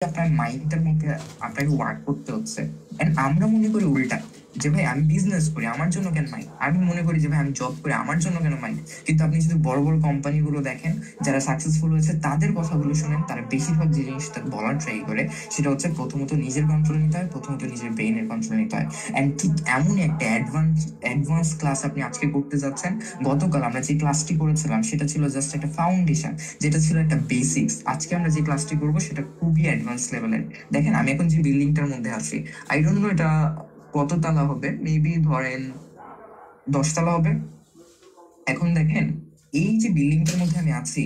আপনার মাইন্ডের মধ্যে আপনাকে ওয়ার্ক করতে হচ্ছে। এন্ড আমরা মনে করি উল্টা, যে ভাই আমি বিজনেস করি আমার জন্য কেন মাইন্ড, আমি মনে করি যে ভাই আমি জব করি আমার জন্য কেন মাইন্ড। কিন্তু আপনি যদি বড় বড় কোম্পানিগুলো দেখেন, যারা সাকসেসফুল হয়েছে তাদের কথাগুলো শুনেন, তারা বেশিরভাগ যে জিনিসটা বলার ট্রাই করে সেটা হচ্ছে প্রথমত নিজের কন্ট্রোল নিতে হয়, প্রথমত নিজের ব্রেইনের কন্ট্রোল নিতে হয়। এন্ড ঠিক এমন একটা অ্যাডভান্স ক্লাস আপনি আজকে করতে যাচ্ছেন। গতকাল আমরা যে ক্লাসটি করেছিলাম সেটা ছিল জাস্ট একটা ফাউন্ডেশন, যেটা ছিল একটা বেসিক্স। আজকে আমরা যে ক্লাসটি করবো সেটা খুবই অ্যাডভান্স লেভেলের। দেখেন আমি এখন যে বিল্ডিংটার মধ্যে আছি, আই ডোন্ট নো এটা কত তালা হবে, মেবি ধরেন 10 তলা হবে। এখন দেখেন এই যে বিল্ডিংটার মধ্যে আমি আছি,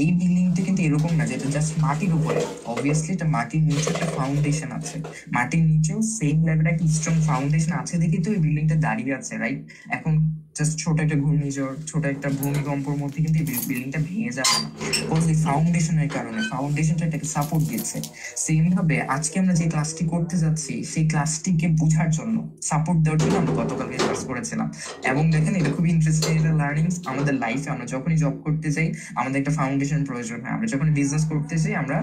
এই বিল্ডিংটা কিন্তু এরকম না যে এটা জাস্ট মাটির উপরে। অবভিয়াসলি এটা মাটির নিচে একটা ফাউন্ডেশন আছে, মাটির নিচেও সেম লেভেলে একটা স্ট্রং ফাউন্ডেশন আছে দেখে তো এই বিল্ডিংটা দাঁড়িয়ে আছে, রাইট? এখন জাস্ট ছোট একটা ঘূর্ণিঝড়, ছোট একটা ভূমিকম্পর মধ্যে কিন্তু এই বিল্ডিংটা ভেঙে যাবে না, বিকজ এই ফাউন্ডেশনের কারণে, ফাউন্ডেশনটা এটাকে সাপোর্ট দিচ্ছে। সেম ভাবে আজকে আমরা যে ক্লাসটি করতে যাচ্ছি সেই ক্লাসটিকে বোঝার জন্য, সাপোর্ট দেওয়ার জন্য আমরা গতকালকে ক্লাস করেছিলাম। এবং দেখেন এটা খুবই ইন্টারেস্টিং একটা লার্নিং। আমাদের লাইফে আমরা যখনই জব করতে যাই আমাদের একটা ফাউন্ডেশন প্রয়োজন হয়, আমরা যখন বিজনেস করতে যাই আমরা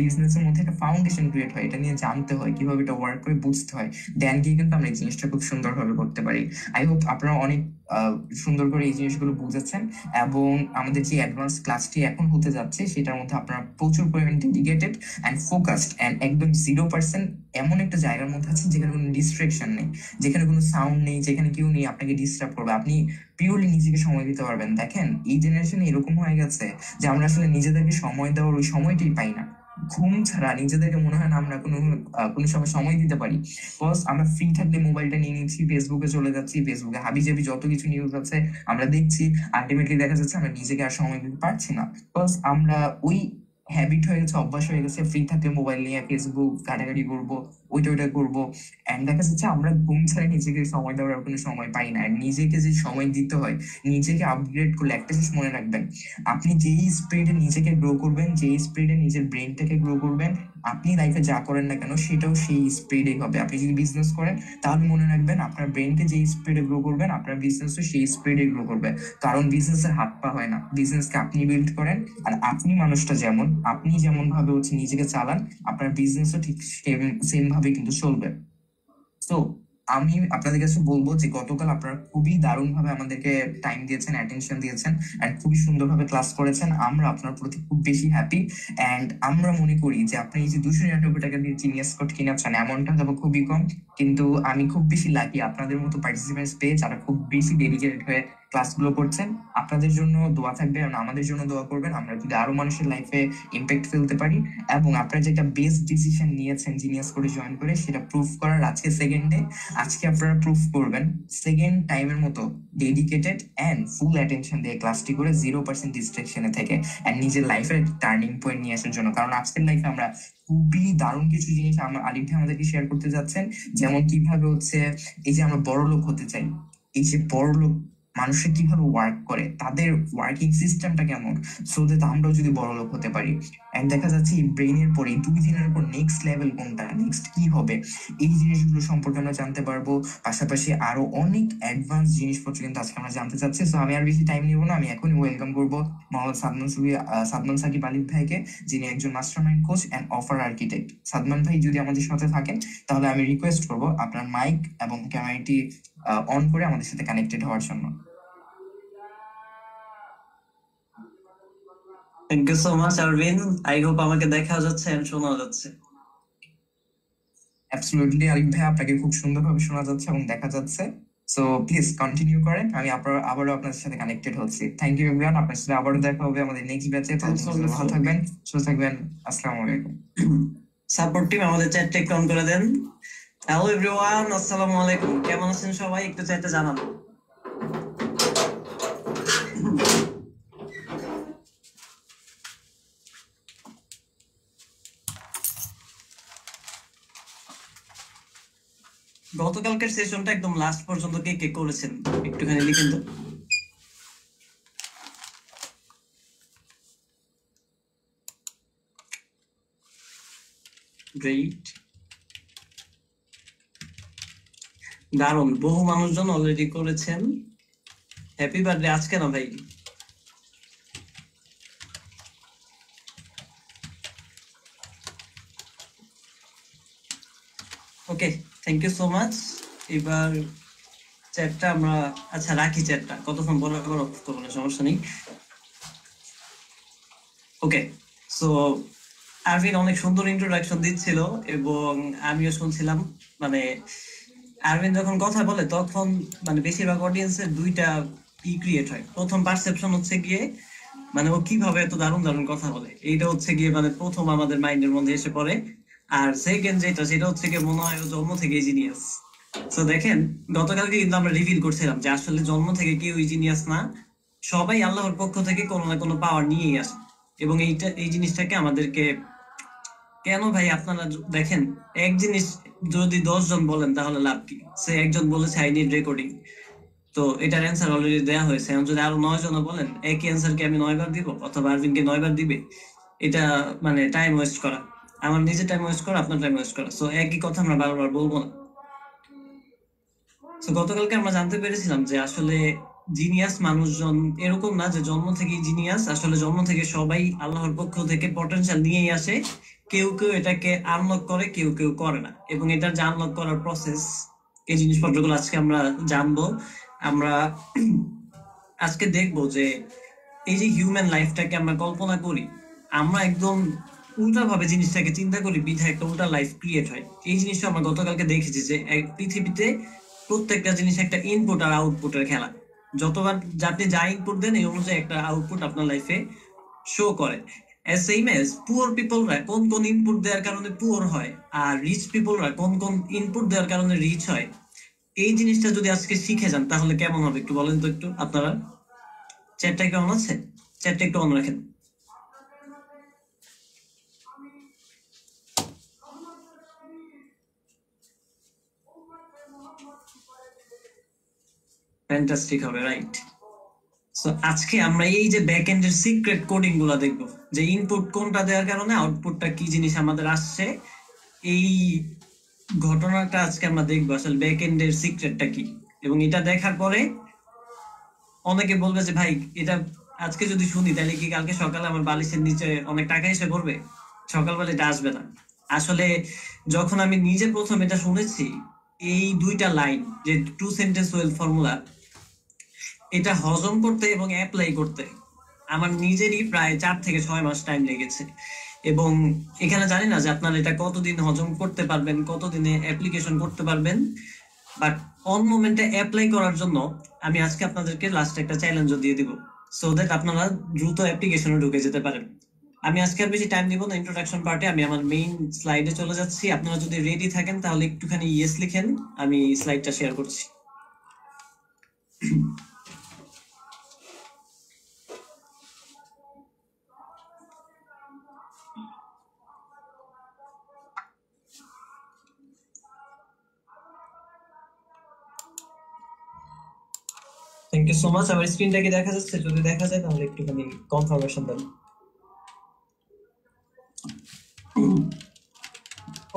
বিজনেসের মধ্যে একটা ফাউন্ডেশন ক্রিয়েট হয়, এটা নিয়ে জানতে হয় কিভাবে এটা ওয়ার্ক করে, বুঝতে হয়, দেন গিয়ে কিন্তু আমরা এই জিনিসটা খুব সুন্দরভাবে করতে পারি। আই হোপ আপনারা অনেক সুন্দর করে এই জিনিসগুলো বুঝেছেন। এবং আমাদের যে অ্যাডভান্স ক্লাসটি এখন হতে যাচ্ছে সেটার মধ্যে আপনারা প্রচুর পরিমাণে ডেডিকেটেড অ্যান্ড ফোকাসড অ্যান্ড একদম 0% এমন একটা জায়গার মধ্যে আছেন যেখানে কোনো ডিস্ট্রাকশন নেই, যেখানে কোনো সাউন্ড নেই, যেখানে কেউ নেই আপনাকে ডিস্টার্ব করবে, আপনি পিওরলি নিজেকে সময় দিতে পারবেন। দেখেন এই জেনারেশনে এরকম হয়ে গেছে যে আমরা আসলে নিজেদেরকে সময় দেওয়ার ওই সময়টাই পাই না। ঘুম ছাড়া নিজেদেরকে মনে হয় না আমরা কোনো সময় সময় দিতে পারি। বিকজ আমরা ফ্রি থাকলে মোবাইলটা নিয়ে নিচ্ছি, ফেসবুকে চলে যাচ্ছি, ফেসবুকে হাবিজাবি যত কিছু নিউজ আছে আমরা দেখছি, আলটিমেটলি দেখা যাচ্ছে আমরা নিজেকে আর সময় দিতে পারছি না। বিকজ আমরা ওই হ্যাবিট হয়ে গেছে, অভ্যাস হয়ে গেছে, ফ্রি থাকলে মোবাইল নিয়ে ফেসবুক ঘাটাঘাটি করবো, ওইটা ওইটা করবো। এন্ড দেখা যাচ্ছে আমরা ঘুম ছাড়া নিজেকে সময় দেওয়ার আর কোনো সময় পাই না। And নিজেকে যে সময় দিতে হয়, নিজেকে আপগ্রেড করলে একটা জিনিস মনে রাখবেন, আপনি যেই স্পিডে নিজেকে গ্রো করবেন, যেই স্পিডে নিজের ব্রেনটাকে গ্রো করবেন, আপনি লাইফে যা করেন না কেন সেটাও সেই স্পিডেই হবে। আপনি যদি বিজনেস করেন তাহলে মনে রাখবেন আপনার ব্রেনকে যেই স্পিডে গ্রো করবেন আপনার বিজনেসও সেই স্পিডে গ্রো করবে। কারণ বিজনেসের হাত পা হয় না, বিজনেসকে আপনি বিল্ড করেন। আর আপনি মানুষটা যেমন, আপনি যেমন ভাবে হচ্ছে নিজেকে চালান, আপনার বিজনেসও ঠিক সেম ভাবে কিন্তু চলবে। তো আমি আপনাদের কাছে বলবো যে গতকাল আপনারা খুবই দারুণ ভাবে আমাদেরকে টাইম দিয়েছেন, অ্যাটেনশন দিয়েছেন, এন্ড খুবই সুন্দরভাবে ক্লাস করেছেন। আমরা আপনার প্রতি খুব বেশি হ্যাপি। এন্ড আমরা মনে করি যে আপনি এই যে 299 টাকা দিয়ে জিনিয়াস কোড কিনেছেন, অ্যামাউন্টটা হয়তো খুবই কম, কিন্তু আমি খুব বেশি লাকি আপনাদের মতো পার্টিসিপেন্টস পেয়ে যারা খুব বেশি ডেডিকেটেড হয়ে ক্লাসগুলো করছেন। আপনাদের জন্য দোয়া থাকবে এবং আমাদের জন্য দোয়া করবেন, আমরা যদি আরো মানুষের লাইফে ইম্প্যাক্ট ফেলতে পারি। এবং আপনারা যেটা বেস্ট ডিসিশন নিয়েছেন জিনিয়াস করে জয়েন করে, সেটা প্রুফ করার আজকে সেকেন্ড ডে। আজকে আপনারা প্রুফ করবেন সেকেন্ড টাইমের মতো ডেডিকেটেড এন্ড ফুল অ্যাটেনশন দিয়ে ক্লাসটি করে 0% ডিস্ট্রাকশনে থেকে এন্ড নিজের লাইফের টার্নিং পয়েন্ট নিয়ে আসার জন্য। কারণ আজকের লাইফে আমরা খুবই দারুণ কিছু জিনিস আলিফ ভাই আমাদেরকে শেয়ার করতে যাচ্ছেন। যেমন কিভাবে হচ্ছে এই যে আমরা বড় লোক হতে চাই, এই যে বড় লোক মানুষের কিভাবে ওয়ার্ক করে, তাদের ওয়ার্কিং সিস্টেমটা কেমন, সো দ্যাট আমরাও যদি বড় লোক হতে পারি। এন্ড দেখা যাচ্ছে এই ব্রেনের পরে 2 দিনের পর নেক্সট লেভেল কোনটা, নেক্সট কি হবে, এই জিনিসগুলো সম্পর্কে আমরা জানতে পারবো। পাশাপাশি আরো অনেক অ্যাডভান্স জিনিসপত্র কিন্তু আজকে আমরা জানতে চাচ্ছি। সো আমি আর বেশি টাইম নিব না, আমি এখনই ওয়েলকাম করবো মোহাম্মদ সাদমান সাকিব আলিফ ভাইকে, যিনি একজন mastermind coach and offer architect. Sadman ভাই যদি আমাদের সাথে থাকেন তাহলে আমি রিকোয়েস্ট করবো আপনার মাইক এবং ক্যামেরাটি অন করে আমাদের সাথে কানেক্টেড হওয়ার জন্য। Thank you so much Arvin, I hope আমাকে দেখা যাচ্ছে এন্ড শোনা যাচ্ছে। অ্যাবসলিউটলি আলিফ ভাই, আপনাকে খুব সুন্দরভাবে শোনা যাচ্ছে এবং দেখা যাচ্ছে। সো প্লিজ কন্টিনিউ করেন, আমি আবারও আপনার সাথে কানেক্টেড হচ্ছি। থ্যাংক ইউ এভরিওয়ান, আপনার সাথে আবারও দেখা হবে আমাদের নেক্সট ব্যাচে। ভালো থাকবেন, সুস্থ থাকবেন, আসসালামু আলাইকুম। সাপোর্ট টিম আমাদের চ্যাটটা একটু অন করে দেন। হ্যালো এভরিওয়ান, আসসালামু আলাইকুম, কেমন আছেন সবাই একটু চ্যাটে জানান। গতকালকের সেশনটা একদম লাস্ট পর্যন্ত কে কে করেছেন একটুখানি লিখেন তো। গ্রেট, দারুণ, বহু মানুষজন অলরেডি করেছেন। হ্যাপি বার্থডে আজকে না ভাই? ওকে, থ্যাংক ইউ সো মাচ। এবার চ্যাটটা আমরা আচ্ছা রাখি, চ্যাটটা কতক্ষণ বলার পর অফ করবো না, সমস্যা নেই। ওকে, সো আরভিন অনেক সুন্দর ইন্ট্রোডাকশন দিচ্ছিল এবং আমিও শুনছিলাম। মানে আরভিন যখন কথা বলে তখন মানে বেশিরভাগ অডিয়েন্সের দুইটা ক্রিয়েট হয়। প্রথম পারসেপশন হচ্ছে গিয়ে মানে ও কিভাবে এত দারুণ দারুণ কথা বলে, এইটা হচ্ছে গিয়ে মানে প্রথম আমাদের মাইন্ডের মধ্যে এসে পড়ে। আর সেকেন্ড যেটা, সেটা হচ্ছে গিয়ে মনে হয় ও জন্ম থেকে জিনিয়াস। তো দেখেন, গতকালকে কিন্তু আমরা রিভিল করছিলাম যে আসলে জন্ম থেকে কেউ জিনিয়াস না, সবাই আল্লাহর পক্ষ থেকে কোনো না কোনো পাওয়ার নিয়েই আসে। এবং এই জিনিসটাকে আমাদেরকে কেন ভাই আপনারা দেখেন, এক জিনিস যদি 10 জন বলেন তাহলে লাভ কি? সে একজন বলেছে আই নিড রেকর্ডিং, তো এটার অ্যান্সার অলরেডি দেওয়া হয়েছে। এখন যদি আরো 9 জন বলেন একই অ্যান্সার কি আমি 9 বার দিব অথবা আরভিনকে 9 বার দিবে? এটা মানে টাইম ওয়েস্ট করা, আমার নিজের টাইম ওয়েস্ট করা, আপনার টাইম ওয়েস্ট করা। সো একই কথা আমরা বারবার বলবো না। তো গতকালকে আমরা জানতে পেরেছিলাম যে আসলে জিনিয়াস মানুষজন এরকম না যে জন্ম থেকেই জিনিয়াস। আসলে জন্ম থেকে সবাই আল্লাহর পক্ষ থেকে পটেনশিয়াল নিয়েই আসে। কেউ কেউ এটাকে আনলক করে, কেউ কেউ করে না। এবং এটার যে আনলক করার প্রসেস, এই জিনিসপত্রগুলো আজকে আমরা জানবো। আমরা আজকে দেখবো যে এই যে হিউম্যান লাইফটাকে আমরা কল্পনা করি, আমরা একদম উল্টা ভাবে জিনিসটাকে চিন্তা করি, বিধায় একটা উল্টা লাইফ ক্রিয়েট হয়। এই জিনিসটা আমরা গতকালকে দেখেছি যে পৃথিবীতে প্রত্যেকটা জিনিস একটা ইনপুট আর আউটপুটের খেলা। যতবার আপনি যা ইনপুট দেন এই অনুযায়ী একটা আউটপুট আপনার লাইফে শো করে। সেম এজ পুয়ার পিপলরা কোন কোন ইনপুট দেওয়ার কারণে পুয়ার হয়, আর রিচ পিপলরা কোন কোন ইনপুট দেওয়ার কারণে রিচ হয়। এই জিনিসটা যদি আজকে শিখে যান তাহলে কেমন হবে একটু বলেন তো একটু আপনারা। চ্যাটটা কেমন আছে? চ্যাটটা একটু অন রাখেন। ফ্যান্টাস্টিক হবে, রাইট? সো আজকে আমরা এই যে ব্যাক এন্ডের সিক্রেট কোডিং গুলা দেখবো, যে ইনপুট কোনটা দেওয়ার কারণে আউটপুটটা কি জিনিস আমাদের আসছে। এই ঘটনাটা আজকে আমরা দেখবো আসলে ব্যাক এন্ডের সিক্রেটটা কি। এবং এটা দেখার পরে অনেকে বলবে যে ভাই এটা আজকে যদি শুনি তাহলে কি কালকে সকালে আমার বালিশের নিচে অনেক টাকা এসে পড়বে? সকালবেলা এটা আসবে না। আসলে যখন আমি নিজে প্রথম এটা শুনেছি, এই দুইটা লাইন যে টু সেন্টেন্স ওয়েল ফর্মুলা, এটা হজম করতে এবং অ্যাপ্লাই করতে আমার নিজেরই প্রায় 4 থেকে 6 মাস টাইম লেগেছে। এবং এখানে জানি না যে আপনারা এটা কতদিন হজম করতে পারবেন, কতদিনে অ্যাপ্লিকেশন করতে পারবেন। বাট অন মোমেন্টে অ্যাপ্লাই করার জন্য আমি আজকে আপনাদেরকে লাস্ট একটা চ্যালেঞ্জও দিয়ে দিব, সো দ্যাট আপনারা দ্রুত অ্যাপ্লিকেশনে ঢুকে যেতে পারেন। আমি আজকে আর বেশি টাইম দিব না ইন্ট্রোডাকশন পার্টে, আমি আমার মেইন স্লাইডে চলে যাচ্ছি। আপনারা যদি রেডি থাকেন তাহলে একটুখানি ইয়েস লিখেন, আমি স্লাইডটা শেয়ার করছি। Thank you so much. আমার স্ক্রিনটা কি দেখা যাচ্ছে? যদি দেখা যায় তাহলে একটুখানি কনফার্মেশন দেন।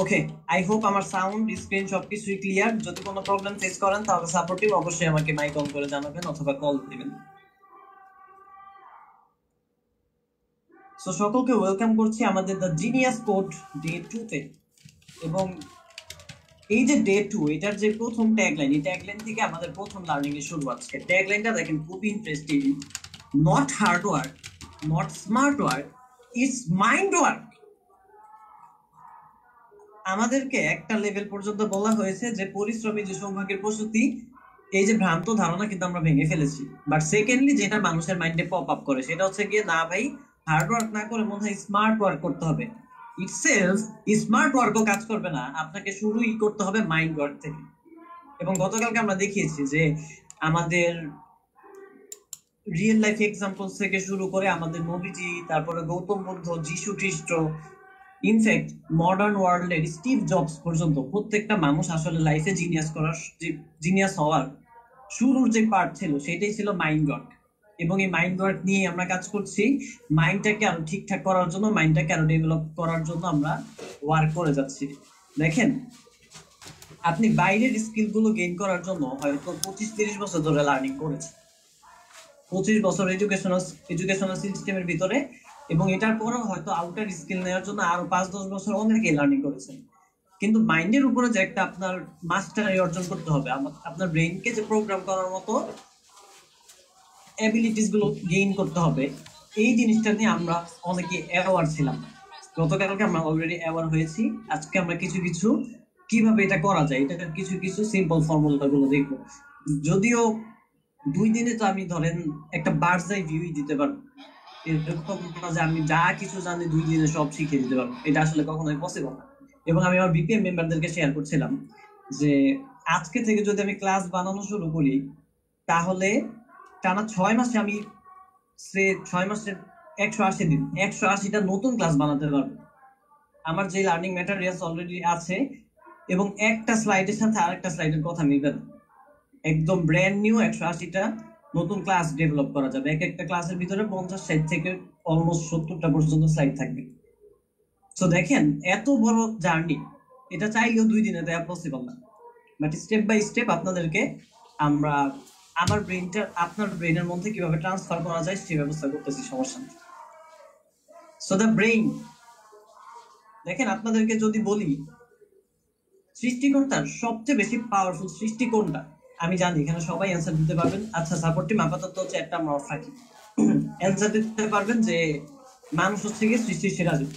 ওকে, আই হোপ আমার সাউন্ড স্ক্রিন সবকিছুই ক্লিয়ার। যদি কোনো প্রবলেম ফেস করেন তাহলে সাপোর্ট টিম অবশ্যই আমাকে মাইক অন করে জানাবেন অথবা কল দিবেন। সো সকলকে ওয়েলকাম করছি আমাদের দ্য জিনিয়াস কোড ডে 2 তে। এবং এই যে ডে 2, এটার যে প্রথম ট্যাগলাইন, এই ট্যাগলাইন থেকে আমাদের প্রথম লার্নিং এর শুরু। আজকে ট্যাগলাইনটা দেখেন, খুব interesting. Not hard work, not smart work, it's mind work. আমাদেরকে একটা লেভেল পর্যন্ত বলা হয়েছে যে পরিশ্রমী যে সৌভাগ্যের প্রসূতি, এই যে ভ্রান্ত ধারণা কিন্তু আমরা ভেঙে ফেলেছি। বাট সেকেন্ডলি যেটা মানুষের মাইন্ডে পপ আপ করে সেটা হচ্ছে গিয়ে, না ভাই, হার্ড ওয়ার্ক না করে মনে হয় স্মার্ট ওয়ার্ক করতে হবে। ইটসেলফ স্মার্ট ওয়ার্কও কাজ করবে না, আপনাকে শুরুই করতে হবে মাইন্ড ওয়ার্ক থেকে। এবং গতকালকে আমরা দেখিয়েছি যে আমাদের রিয়েল লাইফ এক্সাম্পল থেকে শুরু করে আমাদের নবীজি, তারপরে গৌতম বুদ্ধ, যিশু খ্রিস্ট, ইনফ্যাক্ট মডার্ন ওয়ার্ল্ডের স্টিভ জবস পর্যন্ত প্রত্যেকটা মানুষ আসলে লাইফে জিনিয়াস হওয়ার শুরুর যে পার্ট ছিল সেটাই ছিল মাইন্ড ওয়ার্ক। এবং এই মাইন্ড ওয়ার্ক নিয়ে আমরা কাজ করছি। মাইন্ডটাকে আরো ঠিকঠাক করার জন্য, মাইন্ডটাকে আরো ডেভেলপ করার জন্য আমরা ওয়ার্ক করে যাচ্ছি। দেখেন, আপনি বাইরের স্কিল গুলো গেইন করার জন্য হয়তো 25-30 বছর ধরে লার্নিং করেছেন, 25 বছর এডুকেশনাল সিস্টেমের ভিতরে। এবং এটার পরেও হয়তো আউটার স্কিল নেওয়ার জন্য আরো 5-10 বছর অনেকেই লার্নিং করেছেন। কিন্তু মাইন্ডের উপরে যে একটা আপনার মাস্টারি অর্জন করতে হবে, আপনার ব্রেইনকে যে প্রোগ্রাম করার মতো অ্যাবিলিটিস গুলো গেইন করতে হবে, এই জিনিসটা নিয়ে আমরা অনেকে অ্যাওয়ার ছিলাম না। গতকালকে আমরা অলরেডি অ্যাওয়ার হয়েছি। আজকে আমরা কিছু কিছু কিভাবে এটা করা যায়, এটা কিছু কিছু সিম্পল ফর্মুলা গুলো দেখবো। যদিও 2 দিনে তো আমি ধরেন একটা বার্ডস আই ভিউ দিতে পারবো, এরকম না যে আমি যা কিছু জানি 2 দিনে সব শিখিয়ে দিতে পারবো, এটা আসলে কখনোই পসিবল না। এবং আমি আমার বিপিএম মেম্বারদেরকে শেয়ার করছিলাম যে আজকে থেকে যদি আমি ক্লাস বানানো শুরু করি, তাহলে টানা 6 মাসে আমি 6 মাসের 180 দিন 180টা নতুন ক্লাস বানাতে পারবো। আমার যে লার্নিং ম্যাটেরিয়ালস অলরেডি আছে, এবং একটা স্লাইডের সাথে আরেকটা স্লাইডের কথা মিলবে না, একদম ব্র্যান্ড নিউ 180টা নতুন ক্লাস ডেভেলপ করা যাবে। এক একটা ক্লাসের ভিতরে 50-60 থেকে অলমোস্ট 70টা পর্যন্ত স্লাইড থাকবে। তো দেখেন এত বড় জার্নি, এটা চাইলেও 2 দিনে দেওয়া পসিবল না, বাট স্টেপ বাই স্টেপ আপনাদেরকে আমরা আমার ব্রেনটা আপনার ব্রেনের মধ্যে কিভাবে ট্রান্সফার করা যায় সেই ব্যবস্থা করতেছি, সমস্যা নেই। সো দ্য ব্রেইন, দেখেন আপনাদেরকে যদি বলি সৃষ্টিকর্তার সবচেয়ে বেশি পাওয়ারফুল সৃষ্টি কোনটা, আমি জানি এখানে সবাই অ্যান্সার দিতে পারবেন। আচ্ছা, সাপোর্ট টিম আপাতত হচ্ছে একটা আমরা অফ রাখি, অ্যান্সার দিতে পারবেন যে মানুষ হচ্ছে গিয়ে সৃষ্টির সেরা জীব।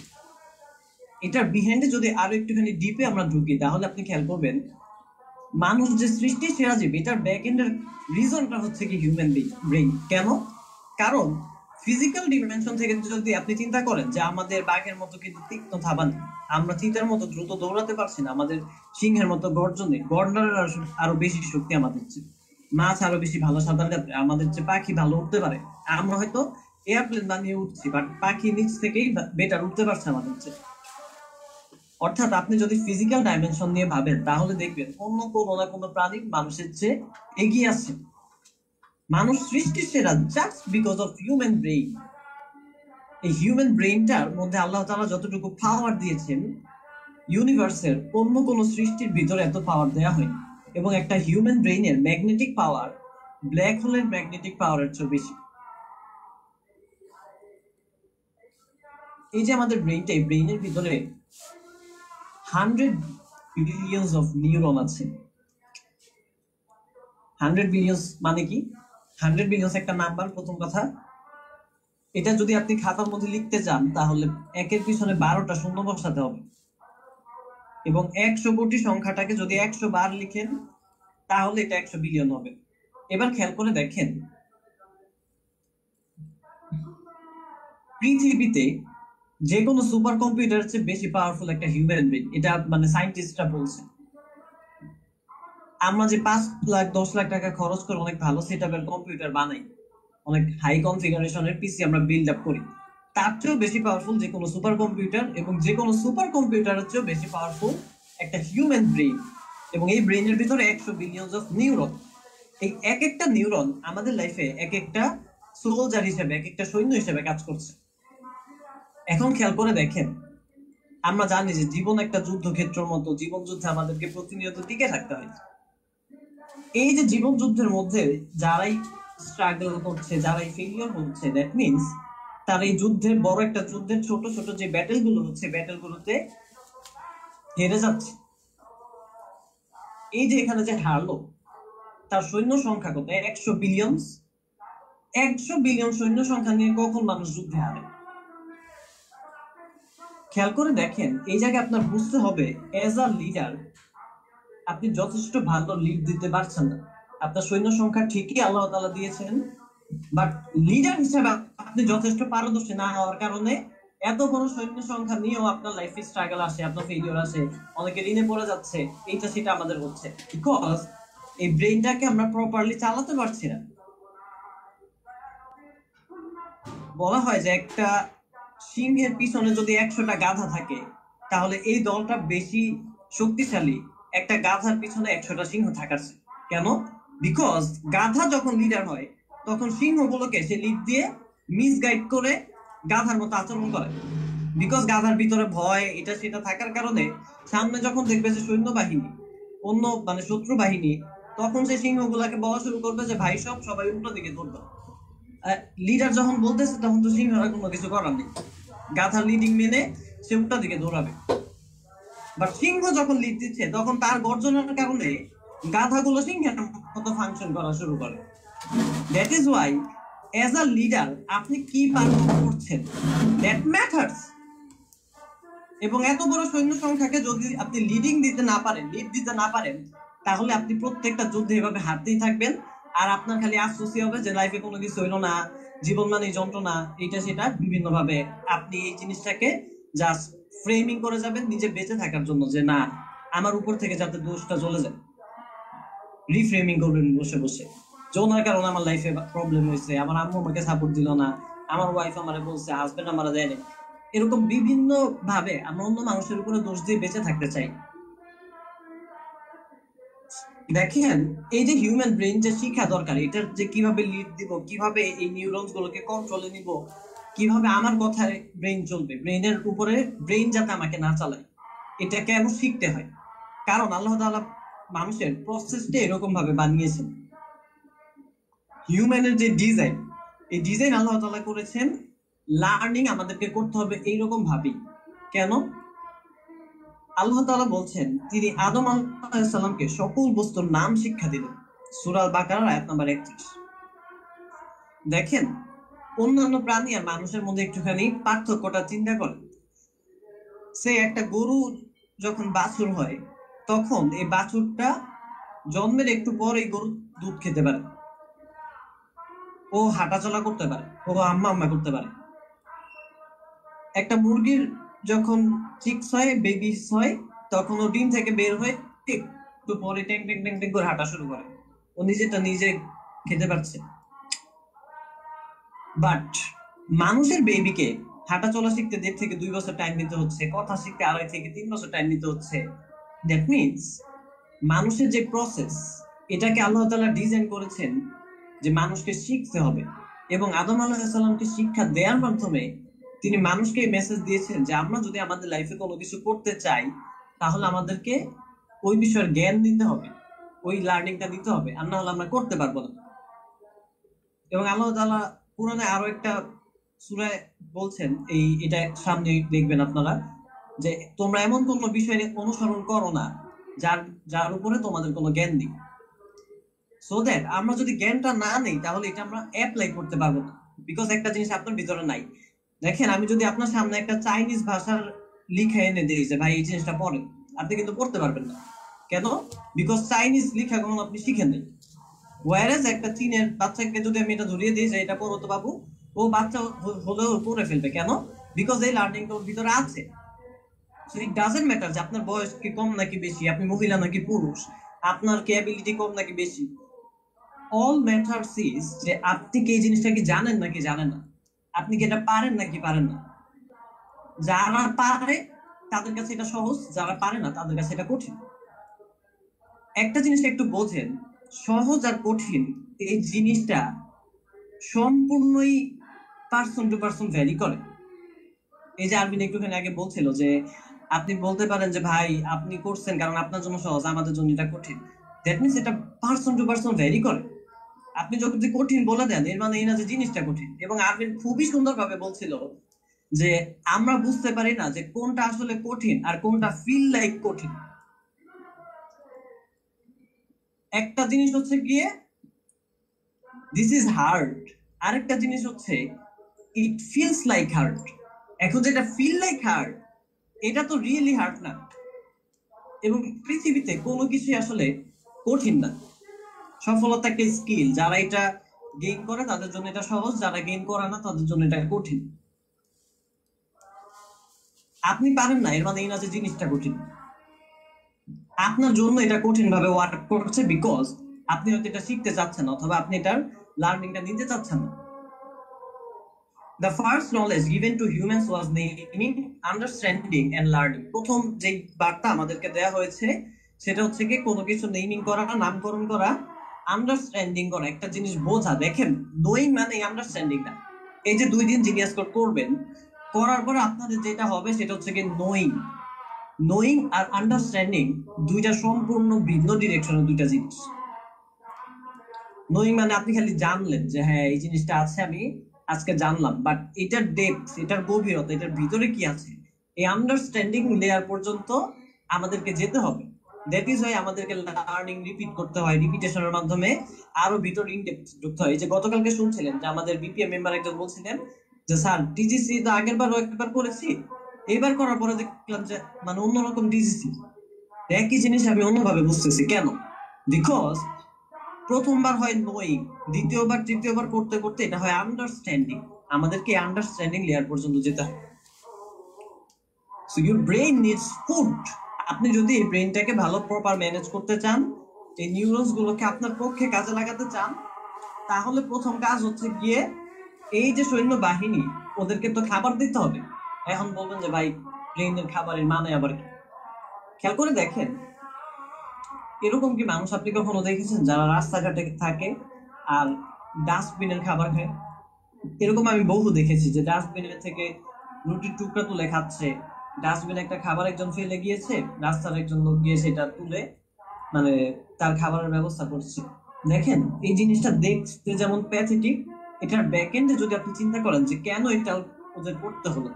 এটার বিহাইন্ডে যদি আরো একটুখানি ডিপে আমরা ঢুকি, তাহলে আপনি খেয়াল করবেন মানুষ যে সৃষ্টির সেরা জীব, এটার ব্যাক এন্ডের রিজনটা হচ্ছে কি হিউম্যান ব্রেইন। কেন? কারণ ফিজিক্যাল ডিমেনশন থেকে যদি আপনি চিন্তা করেন যে আমাদের বাঘের মতো কিন্তু তীক্ষ্ণ থাবা নেই, আমরা চিতার মতো দ্রুত দৌড়াতে পারছি না, আমাদের সিংহের মতো গর্জন নেই, গর্জনের আরো বেশি শক্তি আমাদের চেয়ে, মাছ আরো বেশি ভালো সাঁতার কাটে আমাদের চেয়ে, পাখি ভালো উঠতে পারে, আমরা হয়তো এয়ারপ্লেন বানিয়ে উঠছি, বাট পাখি নিচ থেকেই বেটার উঠতে পারছে আমাদের চেয়ে। অর্থাৎ আপনি যদি ফিজিক্যাল ডাইমেনশন নিয়ে ভাবেন, তাহলে দেখবেন অন্য কোনো না কোনো প্রাণী মানুষের চেয়ে এগিয়ে আছে। মানুষ সৃষ্টির সেরা just because of human brain. এই হিউম্যান ব্রেইনটার মধ্যে আল্লাহ তাআলা যতটুকু পাওয়ার দিয়েছেন, ইউনিভার্সের অন্য কোনো সৃষ্টির ভিতরে এত পাওয়ার দেওয়া হয়নি। এবং একটা হিউম্যান ব্রেইনের ম্যাগনেটিক পাওয়ার ব্ল্যাক হোলের ম্যাগনেটিক পাওয়ারের চেয়ে বেশি। এই যে আমাদের ব্রেইনটা, এই ব্রেইনের ভিতরে 100 বিলিয়নস অফ নিউরন আছে। 100 বিলিয়নস মানে কি? 100 বিলিয়নস একটা নাম্বার, প্রথম কথা। এটা যদি আপনি খাতার মধ্যে লিখতে চান, তাহলে একের পিছনে 12টা শূন্য বসাতে হবে, এবং 100 কোটি সংখ্যাটাকে যদি 100 বার লিখেন, তাহলে এটা 100 বিলিয়ন হবে। এবার খেয়াল করে দেখেন, পৃথিবীতে যে কোনো সুপার কম্পিউটারের চেয়ে বেশি পাওয়ারফুল একটা হিউম্যান ব্রেইন, এটা মানে সায়েন্টিস্টরা বলছে। আমরা যে 5 লাখ 10 লাখ টাকা খরচ করে অনেক ভালো সেটআপের কম্পিউটার বানাই, অনেক হাই কনফিগারেশনের পিসি আমরা বিল্ড আপ করি, তার চেয়েও বেশি পাওয়ারফুল যে কোনো সুপার কম্পিউটার, এবং যে কোনো সুপার কম্পিউটারের চেয়েও বেশি পাওয়ারফুল একটা হিউম্যান ব্রেইন। এবং এই ব্রেইনের ভিতরে 100 বিলিয়ন অফ নিউরন। এই এক একটা নিউরন আমাদের লাইফে এক একটা সোলজার হিসেবে, এক একটা সৈন্য হিসেবে কাজ করছে। এখন খেয়াল করে দেখেন, আমরা জানি যে জীবন একটা যুদ্ধক্ষেত্রের মতো, জীবন যুদ্ধে আমাদেরকে প্রতিনিয়ত টিকে থাকতে হয়। এই যে জীবন যুদ্ধের মধ্যে যারাই স্ট্রাগল করছে, যারাই ফেলিওর হচ্ছে, দ্যাট মিনস তার এই যুদ্ধের, বড় একটা যুদ্ধের ছোট ছোট যে ব্যাটেল গুলো হচ্ছে, ব্যাটেল গুলোতে হেরে যাচ্ছে। এই যে এখানে যে হারলো, তার সৈন্য সংখ্যা কত? 100 বিলিয়ন। 100 বিলিয়ন সৈন্য সংখ্যা নিয়ে কখন মানুষ যুদ্ধে হারে? খেয়াল করে দেখেন, এই জায়গায় আপনার বুঝতে হবে, এজ আ লিডার আপনি যথেষ্ট ভালো লিড দিতে পারছেন না। আপনার সৈন্য সংখ্যা ঠিকই আল্লাহ তাআলা দিয়েছেন, বাট লিডার হিসেবে আপনি যথেষ্ট পারদর্শী না হওয়ার কারণে এত বড় সৈন্য সংখ্যা নিয়েও আপনার লাইফে স্ট্রাগল আসে, আপনার ফেলিওর আসে, অনেকে ঋণে পড়ে যাচ্ছে, এইটা সেটা আমাদের হচ্ছে, বিকজ এই ব্রেইনটাকে আমরা প্রপারলি চালাতে পারছি না। বলা হয় যে একটা সিংহের পিছনে যদি 100টা গাধা থাকে, তাহলে এই দলটা বেশি শক্তিশালী একটা গাধার পিছনে 100টা সিংহ থাকার চেয়ে। কেন? বিকজ গাধা যখন লিডার হয়, তখন সিংহগুলোকে সে লিড দিয়ে মিসগাইড করে গাধার মতো আচরণ করে। বিকজ গাধার ভিতরে ভয় এটা সেটা থাকার কারণে সামনে যখন দেখবে যে সৈন্যবাহিনী, অন্য মানে শত্রু বাহিনী, তখন সে সিংহগুলাকে বলা শুরু করবে যে ভাই সবাই উল্টো দিকে দৌড়বে। লিডার যখন বলতেছে, তখন তো সিংহরা কোনো কিছু করার নেই, গাধা লিডিং মেনে সে উল্টা দিকে দৌড়াবে। বাট সিংহ যখন লিড দিচ্ছে তখন তার গর্জনের কারণে গাধাগুলো সিংহের মতো ফাংশন করা শুরু করে। That is Y as a leader আপনি কি পারফর্ম করছেন দ্যাট ম্যাটার্স। এবং এত বড় সৈন্য সংখ্যাকে যদি আপনি লিড দিতে না পারেন, তাহলে আপনি প্রত্যেকটা যুদ্ধে এভাবে হারতেই থাকবেন। আর আপনার খালি আফসোসই হবে যে লাইফে কোনো কিছু হইলো না, জীবন মানে যন্ত্রণা, এটা সেটা বিভিন্ন ভাবে আপনি এই জিনিসটাকে জাস্ট ফ্রেমিং করে যাবেন নিজে বেঁচে থাকার জন্য, যে না আমার উপর থেকে যাতে দোষটা চলে যায়। রিফ্রেমিং করবেন বসে বসে, যে ওনার কারণে আমার লাইফে প্রবলেম হয়েছে, আমার আম্মু আমাকে সাপোর্ট দিল না, আমার ওয়াইফ আমারে বলছে, হাজবেন্ড আমারে দেয়নি। এরকম বিভিন্ন ভাবে আমরা অন্য মানুষের উপরে দোষ দিয়ে বেঁচে থাকতে চাই। দেখেন এই যে হিউম্যান ব্রেন যে শিক্ষা দরকার, এটার যে কিভাবে লিড দিব, কিভাবে এই নিউরনস গুলোকে কন্ট্রোলে নিব, কিভাবে আমার কথায় ব্রেন চলবে, ব্রেনের উপরে ব্রেন যাতে আমাকে না চালায়, এটা কেন শিখতে হয়? কারণ আল্লাহ তাআলা মানুষের প্রসেসটা এরকম ভাবে বানিয়েছেন। হিউম্যানের যে ডিজাইন, এই ডিজাইন আল্লাহ তাআলা করেছেন লার্নিং আমাদেরকে করতে হবে এইরকম ভাবেই। কেন? আল্লাহ তাআলা বলছেন তিনি আদম আলাইহিস সালামকে সকল বস্তুর নাম শিক্ষা দিলেন, সূরা আল বাকারার আয়াত নাম্বার 31। দেখেন অন্যান্য প্রাণী আর মানুষের মধ্যে একটুখানি পার্থক্যটা চিন্তা করেন। সে একটা গরু যখন বাছুর হয়, তখন এই বাছুরটা জন্মের একটু পর এই গরু দুধ খেতে পারে, ও হাঁটাচলা করতে পারে, ও আম্মা আম্মা করতে পারে। একটা মুরগির যখন চিক্স হয়, বেবিস হয়, তখন ও ডিম থেকে বের হয়ে একটু পরে ট্যাং ট্যাং ট্যাং ট্যাং করে হাঁটা শুরু করে, ও নিজেটা নিজে খেতে পারছে। বাট মানুষের বেবিকে হাঁটা চলা শিখতে 1.5 থেকে 2 বছর টাইম নিতে হচ্ছে, কথা শিখতে 2.5 থেকে 3 বছর টাইম নিতে হচ্ছে। দ্যাট মিনস মানুষের যে প্রসেস, এটাকে আল্লাহ তাআলা ডিজাইন করেছেন যে মানুষকে শিখতে হবে। এবং আদম আলাইহিস সালামকে শিক্ষা দেওয়ার মাধ্যমে তিনি মানুষকে মেসেজ দিয়েছেন যে আমরা যদি আমাদের লাইফে কোনো কিছু করতে চাই, তাহলে আমাদেরকে ওই বিষয়ের জ্ঞান নিতে হবে, ওই লার্নিংটা নিতে হবে, আর না হলে আমরা করতে পারবো না। এবং আল্লাহ তাআলা কোরআনে আরো একটা সূরায় বলছেন, এটা সামনে দেখবেন আপনারা, যে তোমরা এমন কোন বিষয় অনুসরণ করো না যার যার উপরে তোমাদের কোনো জ্ঞান নেই। সো দ্যাট আমরা যদি জ্ঞানটা না নেই, তাহলে এটা আমরা অ্যাপ্লাই করতে পারবো না, বিকজ একটা জিনিস আপনার ভিতরে নাই। দেখেন আমি যদি আপনার সামনে একটা চাইনিজ ভাষার লিখা এনে দিই যে ভাই এই জিনিসটা পড়েন, আপনি কিন্তু পড়তে পারবেন না। কেন? বিকজ চাইনিজ লিখা কখনো আপনি শিখেন নাই। ওয়ারেজ একটা চীনের বাচ্চাকে যদি আমি এটা ধরিয়ে দিই যে এটা পড়ো তো বাবু, ও বাচ্চা হলেও পড়ে ফেলবে। কেন? বিকজ এই লার্নিংটা ওর ভিতরে আছে। সো ইট ডাজন্ট ম্যাটার যে আপনার বয়স কি কম নাকি বেশি, আপনি মহিলা নাকি পুরুষ, আপনার কি অ্যাবিলিটি কম নাকি বেশি। অল ম্যাটারস ইজ যে আপনি কি এই জিনিসটা কি জানেন নাকি জানেন না, আপনি কি এটা পারেন নাকি পারেন না। যারা পারে তাদের কাছে এটা সহজ, যারা পারে না তাদের কাছে এটা কঠিন। একটা জিনিস একটু বোঝেন, সহজ আর কঠিন এই জিনিসটা সম্পূর্ণই পার্সন টু পার্সন ভ্যারি করে। এই যে আরবিন একটুখানি আগে বলছিল যে আপনি বলতে পারেন যে ভাই আপনি করছেন কারণ আপনার জন্য সহজ, আমাদের জন্য এটা কঠিন। দ্যাট মিনস এটা পার্সন টু পার্সন ভ্যারি করে। আপনি যদি কঠিন বলে দেন, এর মানে এই না যে জিনিসটা কঠিন। এবং আরবিন খুবই সুন্দরভাবে বলছিল যে আমরা বুঝতে পারি না যে কোনটা আসলে কঠিন আর কোনটা ফিল লাইক কঠিন। একটা জিনিস হচ্ছে গিয়ে দিস ইজ হার্ড, আরেকটা জিনিস হচ্ছে ইট ফিলস লাইক হার্ড। এখন যেটা ফিল লাইক হার্ড, এটা তো রিয়েলি হার্ড না। এবং পৃথিবীতে কোনো কিছু আসলে কঠিন না। সফলতা একটা স্কিল, যারা এটা গেইন করে তাদের জন্য এটা সহজ, যারা গেইন করে না তাদের জন্য এটা কঠিন। আপনি পারেন না এর মানে এই না যে জিনিসটা কঠিন। আপনার জন্য এটা কঠিন ভাবে ওয়ার্ক করছে বিকজ আপনি হয়তো এটা শিখতে চাচ্ছেন, অথবা আপনি এটার লার্নিংটা নিতে চাচ্ছেন না। The first knowledge given to humans was naming, understanding and learning. প্রথম যে বার্তা আমাদেরকে দেয়া হয়েছে সেটা হচ্ছে কি কোনো কিছু নেমিং করা, নামকরণ করা, আন্ডারস্ট্যান্ডিং করা, একটা জিনিস বোঝা। দেখেন নোয়িং মানে আন্ডারস্ট্যান্ডিং না। এই যে 2 দিন জিনিয়াস করবেন, করার পর আপনাদের যেটা হবে সেটা হচ্ছে কি নোয়িং। নোয়িং আর আন্ডারস্ট্যান্ডিং দুইটা সম্পূর্ণ ভিন্ন ডিরেকশনের দুইটা জিনিস। নোয়িং মানে আপনি খালি জানলেন যে হ্যাঁ এই জিনিসটা আছে, আমি আজকে জানলাম, বাট এটার ডেপথ, এটার গভীরতা, এটার ভিতরে কি আছে, এই আন্ডারস্ট্যান্ডিং লেয়ার পর্যন্ত আমাদেরকে যেতে হবে। দ্যাট ইজ ওয়াই আমাদেরকে লার্নিং রিপিট করতে হয়, রিপিটেশনের মাধ্যমে আরো ভিতর ইনডেপথ ঢুকতে হয়। এই যে গতকালকে শুনছিলেন যে আমাদের বিপিএম মেম্বার একজন বলছিলেন যে স্যার টিজিসি তো আগের বারও একবার করেছি, এবার করার পরে দেখলাম যে মানে অন্যরকম টিজিসি। একই জিনিস আমি অন্যভাবে বুঝতেছি কেন? বিকজ প্রথমবার হয় নোয়িং, দ্বিতীয়বার তৃতীয়বার করতে করতে এটা হয় আন্ডারস্ট্যান্ডিং। আমাদেরকে আন্ডারস্ট্যান্ডিং লেয়ার পর্যন্ত যেতে হয়। So your brain needs food. আপনি যদি এই ব্রেইনটাকে ভালো প্রপার ম্যানেজ করতে চান, এই নিউরনস গুলোকে আপনার পক্ষে কাজে লাগাতে চান, তাহলে প্রথম কাজ হচ্ছে গিয়ে এই যে সৈন্য বাহিনী, ওদেরকে তো খাবার দিতে হবে। এখন বলবেন যে ভাই ব্রেইনের খাবারের মানে আবার কি? খেয়াল করে দেখেন, এরকম কি মানুষ আপনি কখনো দেখেছেন যারা রাস্তাঘাটে থাকে আর ডাস্টবিনের খাবার খায়? এরকম আমি বহু দেখেছি যে ডাস্টবিনের থেকে রুটির টুকরা তুলে খাচ্ছে। ডাস্টবিনে একটা খাবার একজন ফেলে গিয়েছে, রাস্তার একজন লোক গিয়ে সেটা তুলে মানে তার খাবারের ব্যবস্থা করছে। দেখেন এই জিনিসটা দেখতে যেমন প্যাথেটিক, এটার ব্যাকএন্ডে যদি আপনি চিন্তা করেন যে কেন এটা ওদের করতে হলো,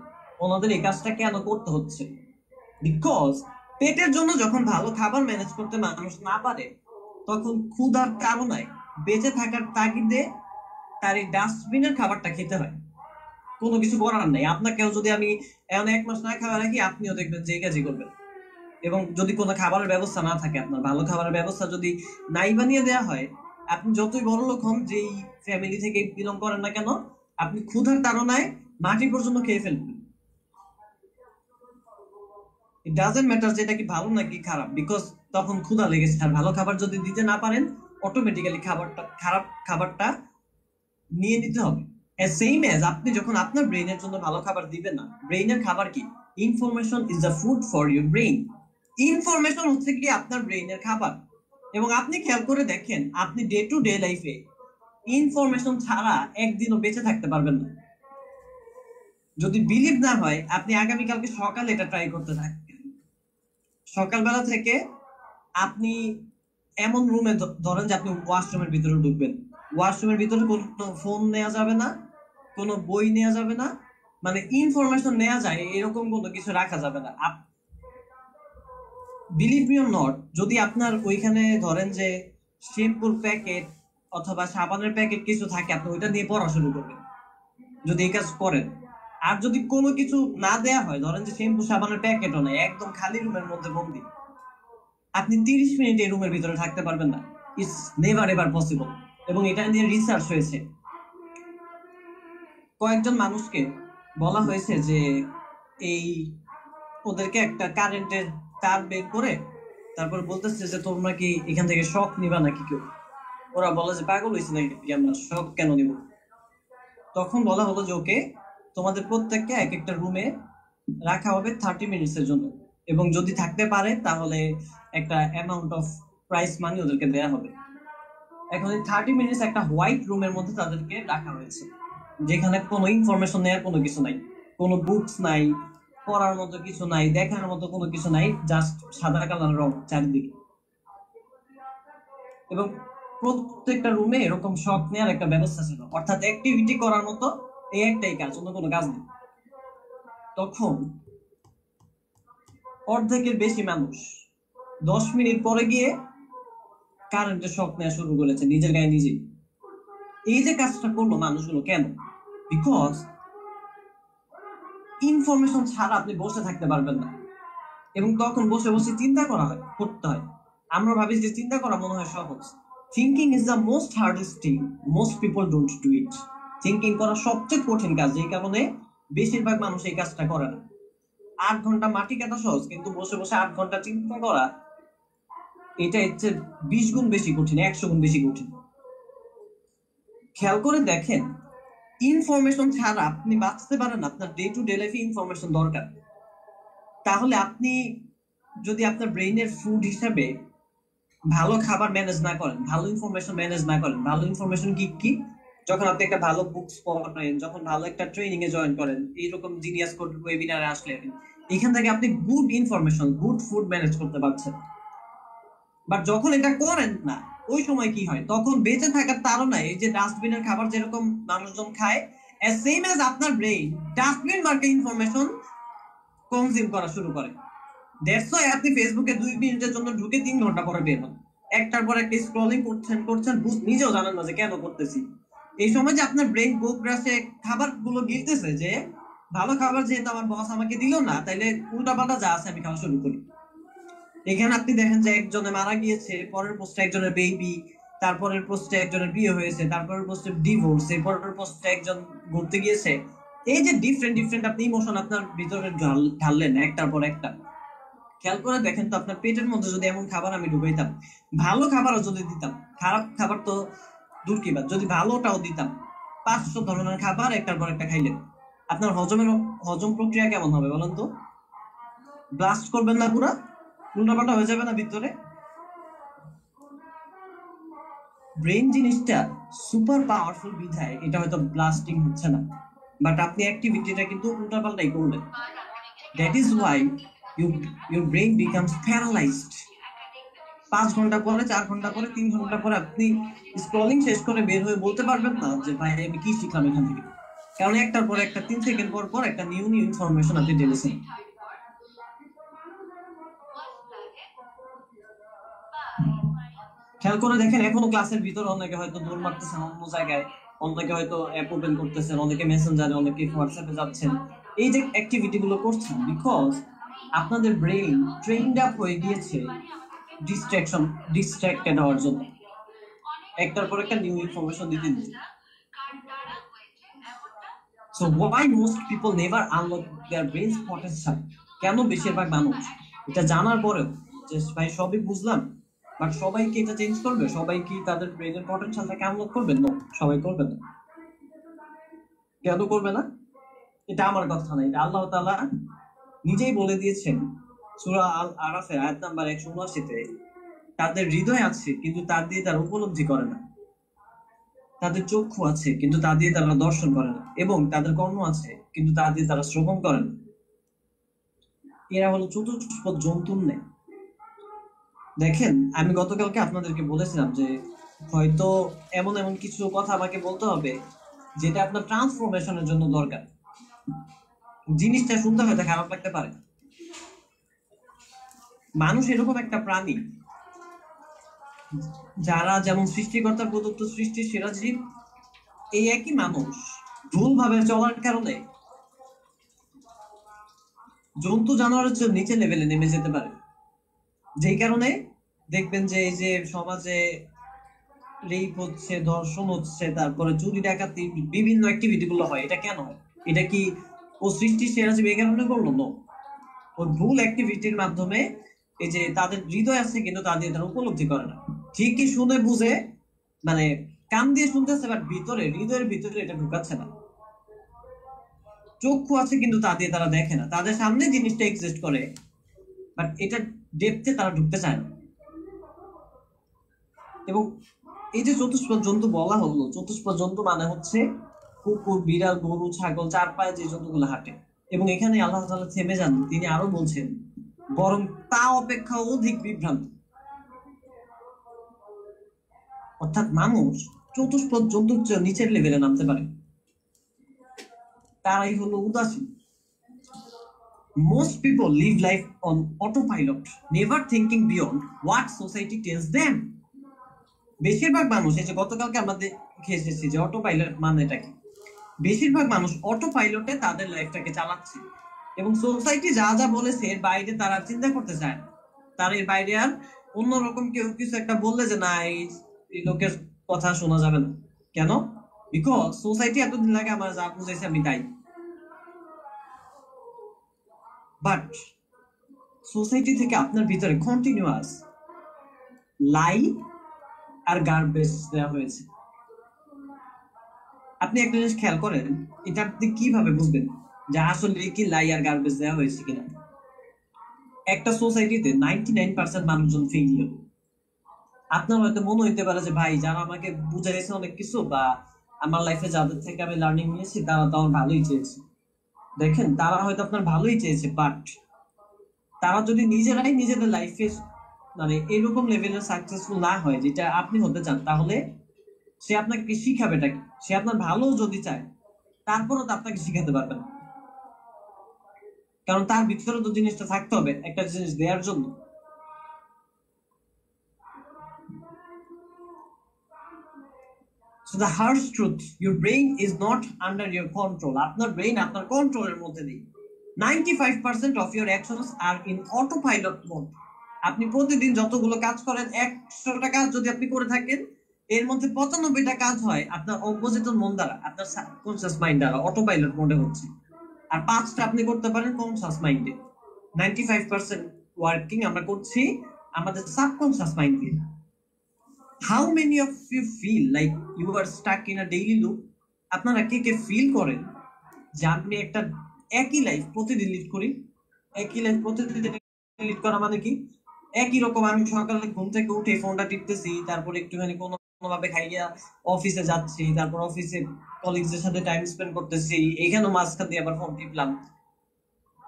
ওনাদের এই কাজটা কেন করতে হচ্ছে, বিকজ পেটের জন্য যখন ভালো খাবার ম্যানেজ করতে মানুষ না পারে, তখন ক্ষুধার তাড়নায় বেঁচে থাকার তাগিদে তার এই ডাস্টবিনের খাবারটা খেতে হয়। কোনো কিছু করার নেই। আপনাকেও যদি আমি এখন 1 মাস না খাওয়া রাখি, আপনিও দেখবেন যে এই কাজই করবেন। এবং যদি কোনো খাবারের ব্যবস্থা না থাকে, আপনার ভালো খাবারের ব্যবস্থা যদি নাই বানিয়ে দেওয়া হয়, আপনি যতই বড় লোক হন, যেই ফ্যামিলি থেকে বিলং করেন না কেন, আপনি ক্ষুধার তাড়নায় মাটি পর্যন্ত খেয়ে ফেলবেন। ইট ডাজন্ট ম্যাটার যে এটা কি ভালো নাকি খারাপ, বিকজ তখন ক্ষুধা লেগেছে। আর ভালো খাবার যদি দিতে না পারেন, অটোমেটিক্যালি খারাপ খাবারটা নিয়ে নিতে হবে। সেম এজ আপনি যখন আপনার ব্রেইনের জন্য ভালো খাবার দিবেন না, ব্রেইনের খাবার কি? Information is the food for your brain. Information হচ্ছে কি আপনার ব্রেইনের খাবার। এবং আপনি খেয়াল করে দেখেন, আপনি ডে টু ডে লাইফে ইনফরমেশন ছাড়া একদিনও বেঁচে থাকতে পারবেন না। যদি বিলিভ না হয়, আপনি আগামীকালকে সকালে এটা ট্রাই করতে থাকেন। সকালবেলা থেকে আপনি এমন রুমে ধরেন যে আপনি ওয়াশরুমের ভিতরে ঢুকবেন, ওয়াশরুমের ভিতরে কোনো ফোন নেওয়া যাবে না, কোনো বই নেওয়া যাবে না, মানে ইনফরমেশন নেওয়া যায় এরকম কোনো কিছু রাখা যাবে না। বিলিভ মি অর নট, যদি আপনার ওইখানে ধরেন যে শ্যাম্পুর প্যাকেট অথবা সাবানের প্যাকেট কিছু থাকে, আপনি ওইটা নিয়ে পড়া শুরু করবেন যদি এই কাজ করেন। আর যদি কোনো কিছু না দেয়া হয়, ধরেন যে শ্যাম্পু সাবানের প্যাকেটও নেই, একদম খালি রুমের মধ্যে বন্দি, আপনি 30 মিনিট এই রুমের ভিতরে থাকতে পারবেন না। It's never ever possible. এবং এটা নিয়ে রিসার্চ হয়েছে। কয়েকজন মানুষকে বলা হয়েছে যে এই ওদেরকে একটা কারেন্টের তার বের করে তারপর বলতেছে যে তোমরা কি এখান থেকে শক নিবা নাকি কেউ? ওরা বলে যে পাগল হয়েছে নাকি, আমরা শক কেন নিব? তখন বলা হলো যে ওকে, তোমাদের প্রত্যেককে এক একটা রুমে রাখা হবে 30 মিনিটসের জন্য, এবং যদি থাকতে পারে তাহলে একটা অ্যামাউন্ট অফ প্রাইস মানি ওদেরকে দেয়া হবে। এখন এই 30 মিনিটস একটা হোয়াইট রুমের মধ্যে তাদেরকে রাখা হয়েছে, যেখানে কোনো ইনফরমেশন নেওয়ার কোনো কিছু নাই, কোনো বুকস নাই, পড়ার মতো কিছু নাই, দেখার মতো কোনো কিছু নাই, জাস্ট সাদা কালার রং চারিদিকে। এবং প্রত্যেকটা রুমে এরকম শক নেওয়ার একটা ব্যবস্থা ছিল, অর্থাৎ অ্যাক্টিভিটি করার মতো এই একটাই কাজ, অন্য কোনো কাজ নেই। তখন অর্ধেকের বেশি মানুষ 10 মিনিট পরে গিয়ে কারেন্টের শক নেওয়া শুরু করেছে নিজের গায়ে নিজেই। এই যে কাজটা করলো মানুষগুলো কেন? বিকজ ইনফরমেশন ছাড়া আপনি বসে থাকতে পারবেন না, এবং তখন বসে বসে চিন্তা করতে হয়। আমরা ভাবি যে চিন্তা করা মনে হয় সহজ। Thinking is the most hardest thing, most people don't do it. Thinking করা সবচেয়ে কঠিন কাজ, এই কারণে বেশিরভাগ মানুষ এই কাজটা করে না। 8 ঘন্টা মাটি কাটা সহজ, কিন্তু বসে বসে 8 ঘন্টা চিন্তা করা, এটা হচ্ছে 20 গুণ বেশি কঠিন, 100 গুণ বেশি কঠিন। খেয়াল করে দেখেন, ইনফরমেশন ছাড়া আপনি বাঁচতে পারেন না। আপনার ডে টু ডে লাইফে ইনফরমেশন দরকার। তাহলে আপনি যদি আপনার ব্রেইনের ফুড হিসাবে ভালো খাবার ম্যানেজ না করেন, ভালো ইনফরমেশন ম্যানেজ না করেন, ভালো ইনফরমেশন কি কি? যখন আপনি একটা ভালো বুকস পড়েন, যখন ভালো একটা ট্রেনিং এ জয়েন করেন, এইরকম জিনিয়াস কোড ওয়েবিনারে আসলেন, এখান থেকে আপনি good information, good food manage করতে পারছেন। বাট যখন এটা করেন না, ওই সময় কি হয়? তখন বেঁচে থাকার তাড়নায় এই যে ডাস্টবিনের খাবার যেরকম মানুষজন খায়, সেম এজ আপনার ব্রেইন ডাস্টবিন মার্কে ইনফরমেশন কনজিউম করা শুরু করে। দ্যাটস ওয়াই আপনি ফেসবুকে 2 মিনিটের জন্য ঢুকে 3 ঘন্টা পরে বের হন, একটার পর একটা স্ক্রলিং করছেন করছেন, নিজেও জানেন না যে কেন করতেছি। এই সময় যে আপনার ব্রেন গোগ্রাসে খাবার গুলো গিলতেছে যে ভালো খাবার যেহেতু আমার বস আমাকে দিল না, তাইলে উল্টাপাল্টা যা আছে আমি খাওয়া শুরু করি। এখানে আপনি দেখেন যে একজনে মারা গিয়েছে, পরের পোস্টে একজনের বেবি, তারপরের পোস্টে একজনের বিয়ে হয়েছে, তারপরের পোস্টে ডিভোর্স, এরপরের পোস্টে একজন ঘুরতে গিয়েছে। এই যে ডিফারেন্ট ডিফারেন্ট আপনি ইমোশন আপনার ভিতরে ঢাললেন একটার পর একটা, খেয়াল করে দেখেন তো আপনার পেটের মধ্যে যদি এমন খাবার আমি ঢুকাইতাম, ভালো খাবারও যদি দিতাম, খারাপ খাবার তো দূর কি বাদ, যদি ভালোটাও দিতাম, 500 ধরনের খাবার একটার পর একটা খাইলেন, আপনার হজম প্রক্রিয়া কেমন হবে বলেন তো? ব্লাস্ট করবেন না পুরা? উল্টাপাল্টা হয়ে যাবে না ভিতরে? ব্রেন জিনিসটা সুপার পাওয়ারফুল বিধায় এটা হয়তো ব্লাস্টিং হচ্ছে না, বাট আপনি অ্যাক্টিভিটিটা কিন্তু উল্টাপাল্টাই করলেন। That is Y your brain becomes paralyzed. 5 ঘন্টা পরে, 4 ঘন্টা পরে, 3 ঘন্টা পরে আপনি স্ক্রলিং শেষ করে বের হয়ে বলতে পারবেন না যে ভাই আমি কি শিখলাম এখান থেকে, কারণ একটার পর একটা 3 সেকেন্ড পর পর একটা নিউ নিউ ইনফরমেশন আপনি ঢেলেছেন। খেয়াল করে দেখেন এখনো ক্লাসের ভিতরে অনেকে হয়তো দৌড় মারতেছেন অন্য জায়গায়, অনেকে হয়তো অ্যাপ ওপেন করতেছেন, অনেকে মেসেঞ্জারে, অনেকে হোয়াটসঅ্যাপে যাচ্ছেন। এই যে অ্যাক্টিভিটি গুলো করছেন বিকজ আপনাদের ব্রেন ট্রেইনড আপ হয়ে গিয়েছে ডিস্ট্রাক্টেড হওয়ার জন্য, একটার পর একটা নিউ ইনফরমেশন দিতে দিতে। So why most people never unlock their brains potential? কেন বেশিরভাগ মানুষ এটা জানার পরেও যে ভাই সবই বুঝলাম, বাট সবাই কি এটা চেঞ্জ করবে? সবাই কি তাদের ব্রেনের পটেনশিয়ালটাকে আনলক করবে? না, সবাই করবে না। কেন করবে না? এটা আমার কথা না, এটা আল্লাহ তাআলা নিজেই বলে দিয়েছেন সূরা আল আরাফের আয়াত নাম্বার 179-তে, তাদের হৃদয় আছে কিন্তু তা দিয়ে তারা উপলব্ধি করে না, তাদের চক্ষু আছে কিন্তু তা দিয়ে তারা দর্শন করে না, এবং তাদের কর্ণ আছে কিন্তু তা দিয়ে তারা শ্রবণ করে না। এরা হলো চতুষ্পদ জন্তুর ন্যায়। দেখেন আমি গতকালকে আপনাদেরকে বলেছিলাম যে হয়তো এমন এমন কিছু কথা আমাকে বলতে হবে যেটা আপনার ট্রান্সফরমেশনের জন্য দরকার। জিনিসটা শুনতে হয়তো খারাপ লাগতে পারে, মানুষ এরকম একটা প্রাণী যারা যেমন সৃষ্টিকর্তার প্রদত্ত সৃষ্টির সেরা জীব, এই একই মানুষ ভুলভাবে চলার কারণে জন্তু জানোয়ারের চেয়ে নিচে লেভেলে নেমে যেতে পারে। যেই কারণে দেখবেন যে এই যে সমাজে রেপ হচ্ছে, ধর্ষণ হচ্ছে, তারপরে চুরি ডাকাতি, বিভিন্ন অ্যাক্টিভিটি গুলো হয়। এটা কেন হয়? এটা কি ও সৃষ্টির সেরা জীব এই কারণে করলো? না, ওর ভুল অ্যাক্টিভিটির মাধ্যমে এই যে তাদের হৃদয় আছে কিন্তু তাদের তারা উপলব্ধি করে না, ঠিকই শুনে বুঝে, মানে কান দিয়ে শুনতেছে বাট ভিতরে হৃদয়ের ভিতরে এটা ঢুকাচ্ছে না। চক্ষু আছে কিন্তু তা দিয়ে তারা দেখে না, তাদের সামনে জিনিসটা এক্সিস্ট করে বাট এটা ডেপথে তারা ঢুকতে চায় না। এবং এই যে চতুষ্পদ জন্তু বলা হলো, চতুষ্পদ জন্তু মানে হচ্ছে কুকুর, বিড়াল, গরু, ছাগল, 4 পায়ে যে জন্তুগুলো হাঁটে। এবং এখানে আল্লাহ তাআলা থেমে যান, তিনি আরো বলছেন বরং তা অপেক্ষা অধিক বিভ্রান্ত। অর্থাৎ মানুষ চতুষ্পদ জন্তুর চেয়ে নিচের লেভেলে নামতে পারে, তারাই হলো উদাসীন। Most people live life on autopilot, never thinking beyond what society tells them. বেশিরভাগ মানুষ, এই যে গতকালকে আমরা দেখে এসেছি যে অটো পাইলট মানেটা কি, বেশিরভাগ মানুষ অটো পাইলটে তাদের লাইফটাকে চালাচ্ছে এবং সোসাইটি যা যা বলেছে এর বাইরে তারা চিন্তা করতে চায় না। তার এর বাইরে আর অন্যরকম কেউ কিছু একটা বললে যে না এই লোকের কথা শোনা যাবে না। কেন? বিকজ সোসাইটি এতদিন লাগে আমার যা বুঝাইছে আমি তাই। বাট সোসাইটি থেকে আপনার ভিতরে কন্টিনিউয়াস লাই আর গার্বেজ দেওয়া হয়েছে। আপনি একটা জিনিস খেয়াল করেন, এটা আপনি কিভাবে বুঝবেন যে আসলে কি লাই আর গার্বেজ দেওয়া হয়েছে কিনা? একটা সোসাইটিতে 99% মানুষজন ফেইলিয়র। আপনার হয়তো মনে হইতে পারে যে ভাই যারা আমাকে বুঝাইছে অনেক কিছু, বা আমার লাইফে যাদের থেকে আমি লার্নিং নিয়েছি তারা তো আমার ভালোই চেয়েছে। দেখেন তারা হয়তো আপনার ভালোই চেয়েছে, বাট তারা যদি নিজেরাই নিজেদের লাইফে মানে এরকম লেভেলের সাকসেসফুল না হয় যেটা আপনি হতে চান, তাহলে সে আপনাকে শিখাবেটা কি? সে আপনার ভালো যদি চায় তারপরও তো আপনাকে শিখাতে পারবে না। কারণ তার ভিতরে তো জিনিসটা থাকতে হবে একটা জিনিস দেওয়ার জন্য। So the harsh truth, your brain is not under your control. আপনার ব্রেইন আপনার কন্ট্রোলের মধ্যে নেই। 95% of your actions are in autopilot mode. আপনি প্রতিদিন যতগুলো কাজ করেন, 100টা কাজ যদি আপনি করে থাকেন, এর মধ্যে 95টা কাজ হয় আপনার অবচেতন মন দ্বারা, আপনার সাবকনসিয়াস মাইন্ড দ্বারা, অটোপাইলট মোডে হচ্ছে। আর 5টা আপনি করতে পারেন কনসিয়াস মাইন্ডে। 95% ওয়ার্কিং আমরা করছি আমাদের সাবকনসিয়াস মাইন্ড দিয়ে। How many of you feel like you are stuck in a daily loop? আপনারা কে কে ফিল করেন যে আপনি একটা একই লাইফ প্রতিদিন লিড করি? একই লাইফ প্রতিদিন লিড করা মানে কি? একই রকম আমি সকালে ঘুম থেকে উঠে ফোনটা টিপতেছি, তারপর একটুখানি কোনোভাবে খাইয়া অফিসে যাচ্ছি, তারপর অফিসে কলিগদের সাথে টাইম স্পেন্ড করতেছি, এখানেও মাঝখান দিয়ে আবার ফোন টিপলাম,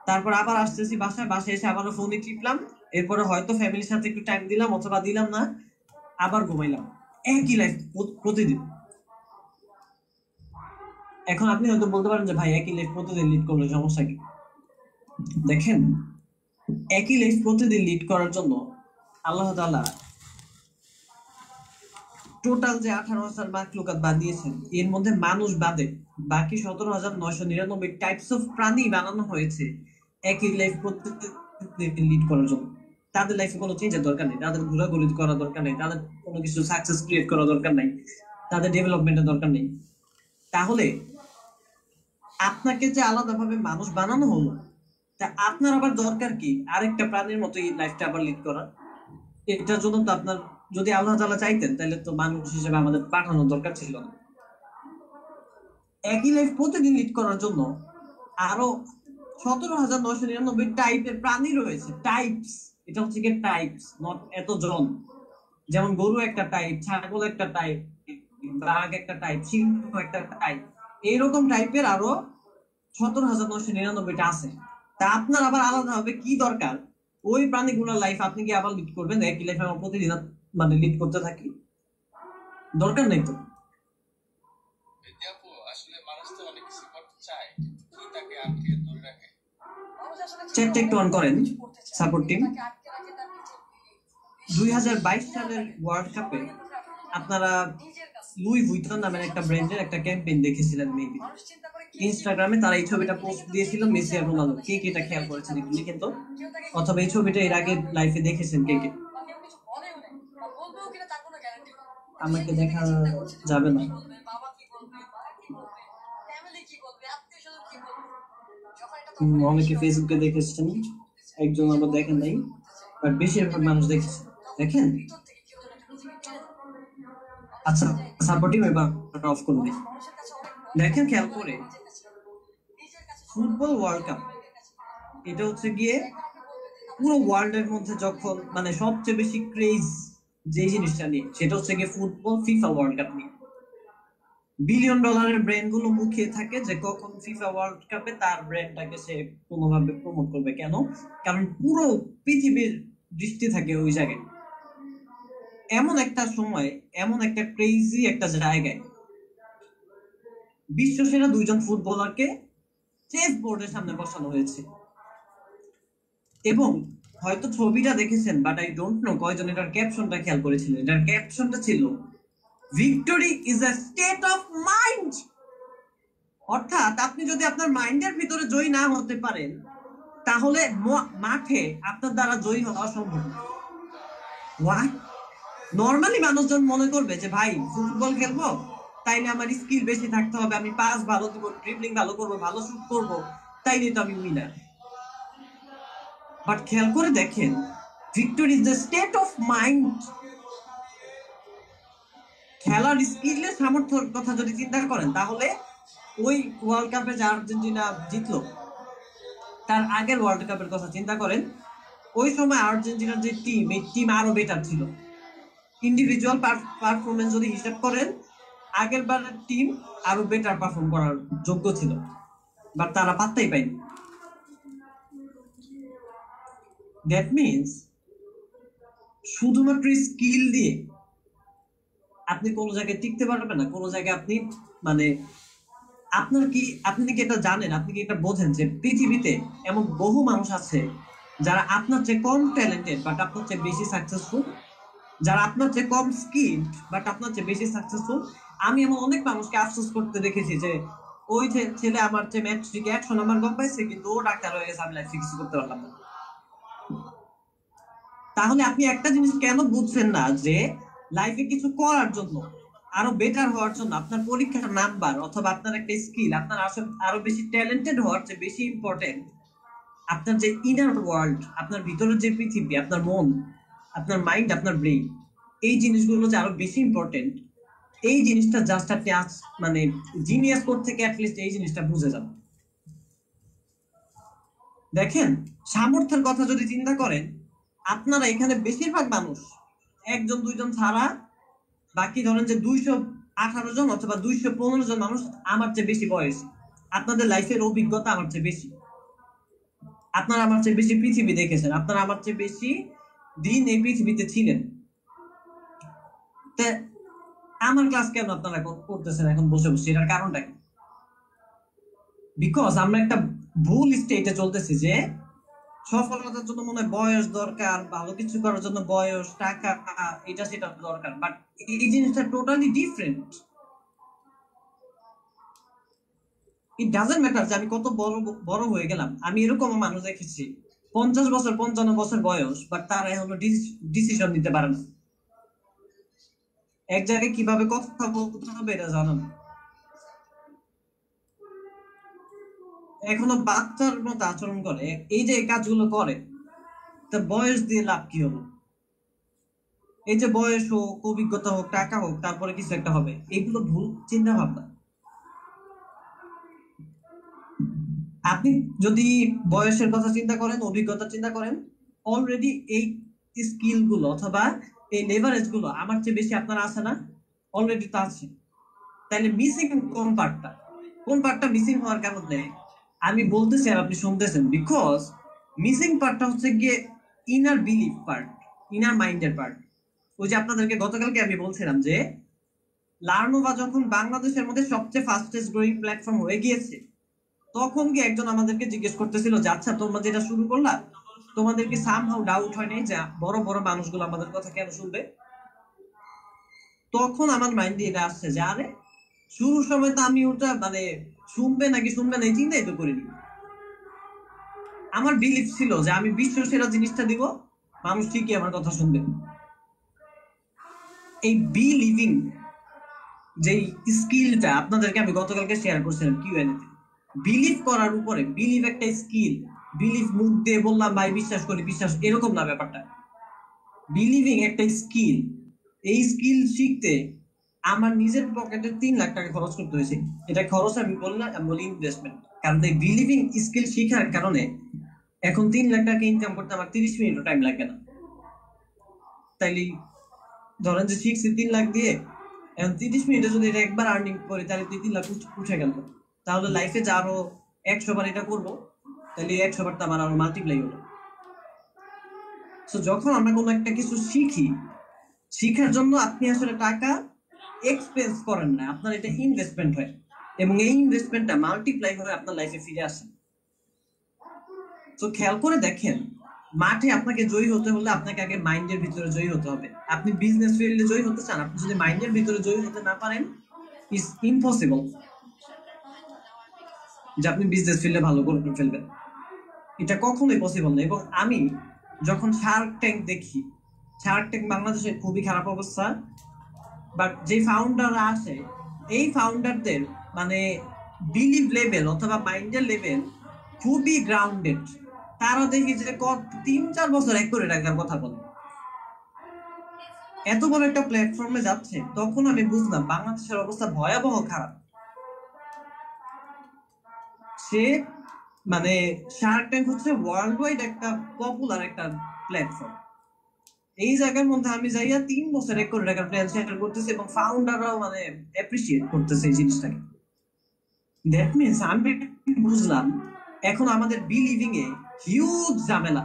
তারপর আবার আসতেছি বাসায় এসে আবারও ফোনে টিপলাম, এরপরে হয়তো ফ্যামিলির সাথে একটু টাইম দিলাম অথবা দিলাম না, আবার ঘুমাইলাম। একই লাইফ প্রতিদিন। এখন আপনি হয়তো বলতে পারেন যে ভাই একই লাইফ প্রতিদিন লিড করলে সমস্যা কি? দেখেন, একই লাইফ প্রতিদিন লিড করার জন্য আল্লাহ তাআলা টোটাল যে 18,000 মাখলুকাত বানিয়েছেন, এর মধ্যে মানুষ বাদে বাকি 17,999 টাইপস অফ প্রাণী বানানো হয়েছে একই লাইফ প্রতিদিন লিড করার জন্য। তাদের লাইফে কোনো চেঞ্জের দরকার নেই, তাদের ঘোরাঘুরি করার দরকার নেই, তাদের কোনো কিছু সাকসেস ক্রিয়েট করার দরকার নেই, তাদের ডেভেলপমেন্টের দরকার নেই। তাহলে আপনাকে যে আলাদাভাবে মানুষ বানানো হলো, তা আপনার আবার দরকার কি আরেকটা প্রাণীর মতো এই লাইফটা আবার লিড করা? এটার জন্য তো আপনার, যদি আল্লাহ তাআলা চাইতেন তাহলে তো মানুষ হিসেবে আমাদের পাঠানোর দরকার ছিল না। একই লাইফ প্রতিদিন লিড করার জন্য আরো 17,999 টাইপের প্রাণী রয়েছে। টাইপস, এটা হচ্ছে কি টাইপস, নট এত জন। যেমন গরু একটা টাইপ, ছাগল একটা টাইপ, বাঘ একটা টাইপ, সিংহ একটা টাইপ, এইরকম টাইপের আরো 17,999টা আছে। তা আপনার আবার আলাদা হবে কি দরকার ওই প্রাণীগুলোর লাইফ আপনি কি আবার লিড করবেন? একই লাইফ আমরা প্রতিদিন মানে লিড করতে থাকি, দরকার নেই তো। চ্যাটটা একটু অন করেন সাপোর্ট টিম। 2022 সালের ওয়ার্ল্ড কাপে আপনারা লুই ভুইটন নামের একটা ব্র্যান্ডের একটা ক্যাম্পেইন দেখেছিলেন মেবি ইনস্টাগ্রামে। তারা এই ছবিটা পোস্ট দিয়েছিল মেসি আর রোনালদো। কে কে এটা খেয়াল করেছেন একটু লিখেন তো, অথবা এই ছবিটা এর আগে লাইফে দেখেছেন কে কে? আমাকে দেখা যাবে না। অনেকে ফেসবুকে দেখেছেন, একজন আবার দেখেন নাই, বাট বেশিরভাগ মানুষ দেখেছে। দেখেন, আচ্ছা সাপোর্টিভ এবার অফ করুন। দেখেন খেয়াল করে, ফুটবল ওয়ার্ল্ড কাপ এটা হচ্ছে গিয়ে পুরো ওয়ার্ল্ডের মধ্যে যখন মানে সবচেয়ে বেশি ক্রেজ যে জিনিসটা নিয়ে, সেটা হচ্ছে গিয়ে ফুটবল ফিফা ওয়ার্ল্ড কাপ নিয়ে। বিলিয়ন ডলারের ব্র্যান্ড গুলো মুখিয়ে থাকে যে কখন ফিফা ওয়ার্ল্ড কাপে তার ব্র্যান্ডটাকে সে কোনোভাবে প্রমোট করবে। কেন? কারণ পুরো পৃথিবীর দৃষ্টি থাকে ওই জায়গায়। এমন একটা সময়, এমন একটা ক্রেজি একটা জায়গায় বিশ্ব সেরা 2জন ফুটবলারকে চেস বোর্ডের সামনে বসানো হয়েছে। এবং হয়তো ছবিটা দেখেছেন, বাট আই ডোন্ট নো কয়জন এটার ক্যাপশনটা খেয়াল করেছিলেন। এটার ক্যাপশনটা ছিল victory is a state of mind. অর্থাৎ আপনি যদি আপনার মাইন্ডের ভিতরে জয়ী না হতে পারেন, তাহলে মাঠে আপনার দ্বারা জয়ী হওয়া অসম্ভব। নর্মালি মানুষজন মনে করবে যে ভাই ফুটবল খেলবো তাইলে আমার স্কিল বেশি থাকতে হবে, আমি পাস ভালো দিব, ড্রিবলিং ভালো করবো, ভালো শুট করবো, তাইলে তো আমি উইনার। বাট খেয়াল করে দেখেন, victory is the state of mind. খেলার স্কিলের সামর্থ্যের কথা যদি চিন্তা করেন, তাহলে ওই ওয়ার্ল্ড কাপে যে আর্জেন্টিনা জিতলো, তার আগের ওয়ার্ল্ড কাপের কথা চিন্তা করেন। ওই সময় আর্জেন্টিনার যে টিম, এই টিম আরো বেটার ছিল। ইন্ডিভিজুয়াল পারফরমেন্স যদি হিসাব করেন, আগের বারের টিম আরো বেটার পারফর্ম করার যোগ্য ছিল, বাট তারা পাত্তাই পায়নি। দ্যাট মিনস শুধুমাত্র স্কিল দিয়ে আপনি কোনো জায়গায় টিকতে পারবেন না, কোনো জায়গায় আপনি মানে আপনি কি এটা জানেন, আপনি কি এটা বোঝেন যে পৃথিবীতে এমন বহু মানুষ আছে যারা আপনার চেয়ে কম ট্যালেন্টেড বাট আপনার চেয়ে বেশি সাকসেসফুল, যারা আপনার চেয়ে কম স্কিলড বাট আপনার চেয়ে বেশি সাকসেসফুল। আমি এমন অনেক মানুষকে আফসোস করতে দেখেছি যে ওই যে ছেলে আমার চেয়ে ম্যাট্রিকে 100 নম্বর কম পাইছে কিন্তু ও ডাক্তার হয়ে গেছে, আমি লাইফে কিছু করতে পারলাম না। তাহলে আপনি একটা জিনিস কেন বুঝছেন না যে লাইফে কিছু করার জন্য, আরো বেটার হওয়ার জন্য আপনার পরীক্ষার নাম্বার অথবা আপনার একটা স্কিল, আপনার আরো বেশি ট্যালেন্টেড হওয়ার চেয়ে বেশি ইম্পর্টেন্ট আপনার যে ইনার ওয়ার্ল্ড, আপনার ভিতরের যে পৃথিবী, আপনার মন, আপনার মাইন্ড, আপনার ব্রেইন, এই জিনিসগুলো যে আরো বেশি ইম্পর্টেন্ট। এই জিনিসটা জাস্ট আপনি আজ মানে জিনিয়াস কোড থেকে অ্যাটলিস্ট এই জিনিসটা বুঝে যান। দেখেন, সামর্থ্যের কথা যদি চিন্তা করেন, আপনারা এখানে বেশিরভাগ মানুষ, একজন দুইজন ছাড়া বাকি ধরেন যে 218 জন অথবা 215 জন মানুষ আমার চেয়ে বেশি বয়স, আপনাদের লাইফের অভিজ্ঞতা আমার চেয়ে বেশি, আপনারা আমার চেয়ে বেশি পৃথিবী দেখেছেন, আপনারা আমার চেয়ে বেশি দিন এই পৃথিবীতে ছিলেন। তা আমার ক্লাস কেন আপনারা করতেছেন এখন বসে বসে? এটার কারণটা কি? বিকজ আমরা একটা ভুল স্টেটে চলতেছি যে সফলতার জন্য মনে হয় বয়স দরকার, ভালো কিছু করার জন্য বয়স, টাকা, এটা সেটা দরকার। বাট এই জিনিসটা totally different. It doesn't matter যে আমি কত বড় বড় হয়ে গেলাম। আমি এরকম মানুষ দেখেছি 50 বছর 55 বছর বয়স, বাট তারা এখনো ডিসিশন নিতে পারে না, এক জায়গায় কিভাবে কথা বলতে হবে এটা জানো না, এখনো বাচ্চার মতো আচরণ করে। এই যে এই কাজগুলো করে, তা বয়স দিয়ে লাভ কি হলো? এই যে বয়স হোক, অভিজ্ঞতা হোক, টাকা হোক, তারপরে কিছু একটা হবে, এগুলো ভুল চিন্তা ভাবনা। আপনি যদি বয়সের কথা চিন্তা করেন, অভিজ্ঞতা চিন্তা করেন, অলরেডি এই স্কিল গুলো অথবা এই লেভারেজ গুলো আমার চেয়ে বেশি আপনার আছে না? অলরেডি তো আছে। তাহলে মিসিং কোন পার্টটা মিসিং হওয়ার কারণে আমি বলতেছি আর আপনি শুনতেছেন? বিকজ মিসিং পার্টটা হচ্ছে গিয়ে ইনার বিলিফ পার্ট, ইনার মাইন্ডের পার্ট। ওই যে আপনাদেরকে গতকালকে আমি বলছিলাম যে লার্নোভা যখন বাংলাদেশের মধ্যে সবচেয়ে ফাস্টেস্ট গ্রোয়িং প্ল্যাটফর্ম হয়ে গিয়েছে, তখন কি একজন আমাদেরকে জিজ্ঞেস করতেছিল যে আচ্ছা তোমরা যেটা শুরু করলা, তোমাদেরকে সামহাউ ডাউট হয় নাই যে বড় বড় মানুষগুলো আমাদের কথা কেন শুনবে? তখন আমার মাইন্ডে এটা আসছে যে আরে শুরুর সময় তো আমি ওটা মানে শুনবে নাকি শুনবে না এই চিন্তাই তো করিনি। আমার বিলিফ ছিল যে আমি বিশ্ব সেরা জিনিসটা দিব, মানুষ ঠিকই আমার কথা শুনবে। এই বিলিভিং যে স্কিলটা আপনাদেরকে আমি গতকালকে শেয়ার করছিলাম কিউএনএতে, বিলিভ করার উপরে, বিলিভ একটা স্কিল। বিলিভ মুখ দিয়ে বললাম ভাই বিশ্বাস করি, বিশ্বাস এরকম না ব্যাপারটা। বিলিভিং একটা স্কিল। এই স্কিল শিখতে আমার নিজের পকেটে 3 লাখ টাকা খরচ করতে হয়েছে। এটা খরচ আমি বলি না, আমি বলি ইনভেস্টমেন্ট। কারণ এই বিলিভিং স্কিল শেখার কারণে এখন 3 লাখ টাকা ইনকাম করতে আমার 30 মিনিটও টাইম লাগবে না। তাইলে ধরেন যে শিখছি 3 লাখ দিয়ে, এখন 30 মিনিটে যদি এটা একবার আর্নিং করি তাহলে 3 লাখ উঠে গেল। তাহলে লাইফে যে আরো 100 বার এটা করবো, তাহলে 100 বার তো আমার আরো মাল্টিপ্লাই হলো। তো যখন আমরা কোনো একটা কিছু শিখি, শিখার জন্য আপনি আসলে টাকা এক্সপেন্স করেন না, আপনার এটা ইনভেস্টমেন্ট হয় এবং এই ইনভেস্টমেন্টটা মাল্টিপ্লাই হয়ে আপনার লাইফে ফিরে আসে। তো খেয়াল করে দেখেন, মাঠে আপনাকে জয়ী হতে হলে আপনাকে আগে মাইন্ডের ভিতরে জয়ী হতে হবে। আপনি বিজনেস ফিল্ডে জয়ী হতে চান, আপনি যদি মাইন্ডের ভিতরে জয়ী হতে না পারেন, ইটস ইম্পসিবল যে আপনি বিজনেস ফিল্ডে ভালো করে ফেলবেন। এটা কখনোই পসিবল না। এবং আমি যখন শার্ক ট্যাঙ্ক দেখি, শার্ক ট্যাঙ্ক বাংলাদেশের খুবই খারাপ অবস্থা, বাট যে ফাউন্ডাররা আসে, এই ফাউন্ডারদের মানে বিলিভ লেভেল অথবা মাইন্ডের লেভেল খুবই গ্রাউন্ডেড। তারা দেখি যে 3-4 বছর 1 কোটি টাকার কথা বলে, এত বড় একটা প্ল্যাটফর্মে যাচ্ছে। তখন আমি বুঝলাম বাংলাদেশের অবস্থা ভয়াবহ খারাপ। সে মানে শার্ক ট্যাঙ্ক হচ্ছে ওয়ার্ল্ড ওয়াইড একটা পপুলার একটা প্ল্যাটফর্ম। এই জায়গার মধ্যে আমি যাইয়া 3 বছর 1 কোটি টাকার প্ল্যান শেয়ার করতেছি এবং ফাউন্ডাররাও মানে অ্যাপ্রিসিয়েট করতেছে এই জিনিসটাকে। দ্যাট মিনস আমি বুঝলাম এখন আমাদের বিলিভিং এ হিউজ ঝামেলা।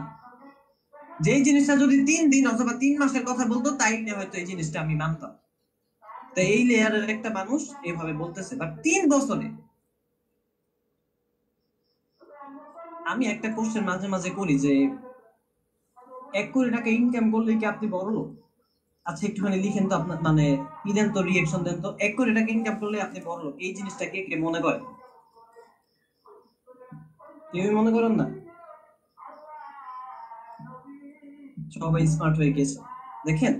যে জিনিসটা যদি 3 দিন অথবা 3 মাসের কথা বলতো তাইলে হয়তো এই জিনিসটা আমি মানতাম। তো এই লেয়ারের একটা মানুষ এইভাবে বলতেছে, বাট 3 বছরে আমি একটা কোশ্চেন মাঝে মাঝে করি যে 1 কোটি টাকা ইনকাম করলে কি আপনি বড় লোক? আচ্ছা একটুখানি লিখেন তো আপনার মানে দেন তো, রিয়েকশন দেন তো। 1 কোটি টাকা ইনকাম করলে আপনি বড় লোক, এই জিনিসটা কে কে মনে করে? কেউ মনে করেন না, সবাই স্মার্ট হয়ে গেছে। দেখেন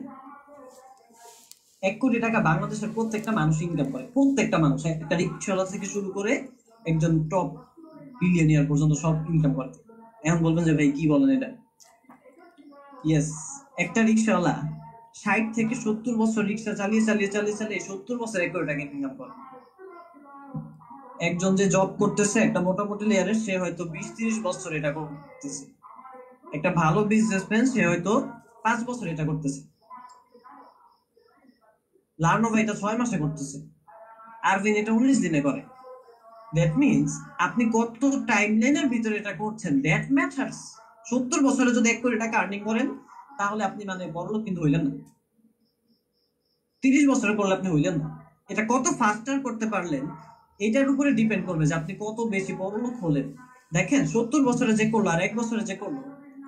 1 কোটি টাকা বাংলাদেশের প্রত্যেকটা মানুষ ইনকাম করে, প্রত্যেকটা মানুষ, একটা রিক্সাওয়ালা থেকে শুরু করে একজন টপ বিলিয়নিয়ার পর্যন্ত সব ইনকাম করে। এখন বলবেন যে ভাই কি বলেন এটা? ইয়েস, একটা রিক্সাওয়ালা 60 থেকে 70 বছর রিক্সা চালিয়ে চালিয়ে চালিয়ে চালিয়ে 70 বছর 1 কোটি টাকা ইনকাম করে। একজন যে জব করতেছে একটা মোটামুটি লেয়ারের, সে হয়তো 20-30 বছর এটা করতেছে। একটা ভালো বিজনেসম্যান সে হয়তো 5 বছর এটা করতেছে। লার্নোভা এটা 6 মাসে করতেছে, আরভিন এটা 19 দিনে করে। দ্যাট মিনস আপনি কত টাইম লাইনের ভিতরে এটা করছেন, দ্যাট ম্যাটার্স। 70 বছরে যদি 1 কোটি টাকা আর্নিং করেন তাহলে আপনি মানে বড়লোক কিন্তু হইলেন না। 30 বছরে করলে আপনি হইলেন না। এটা কত ফাস্টার করতে পারলেন এটার উপরে ডিপেন্ড করবে যে আপনি কত বেশি বড়লোক হলেন। দেখেন 70 বছরে যে করলো আর 1 বছরে যে করলো,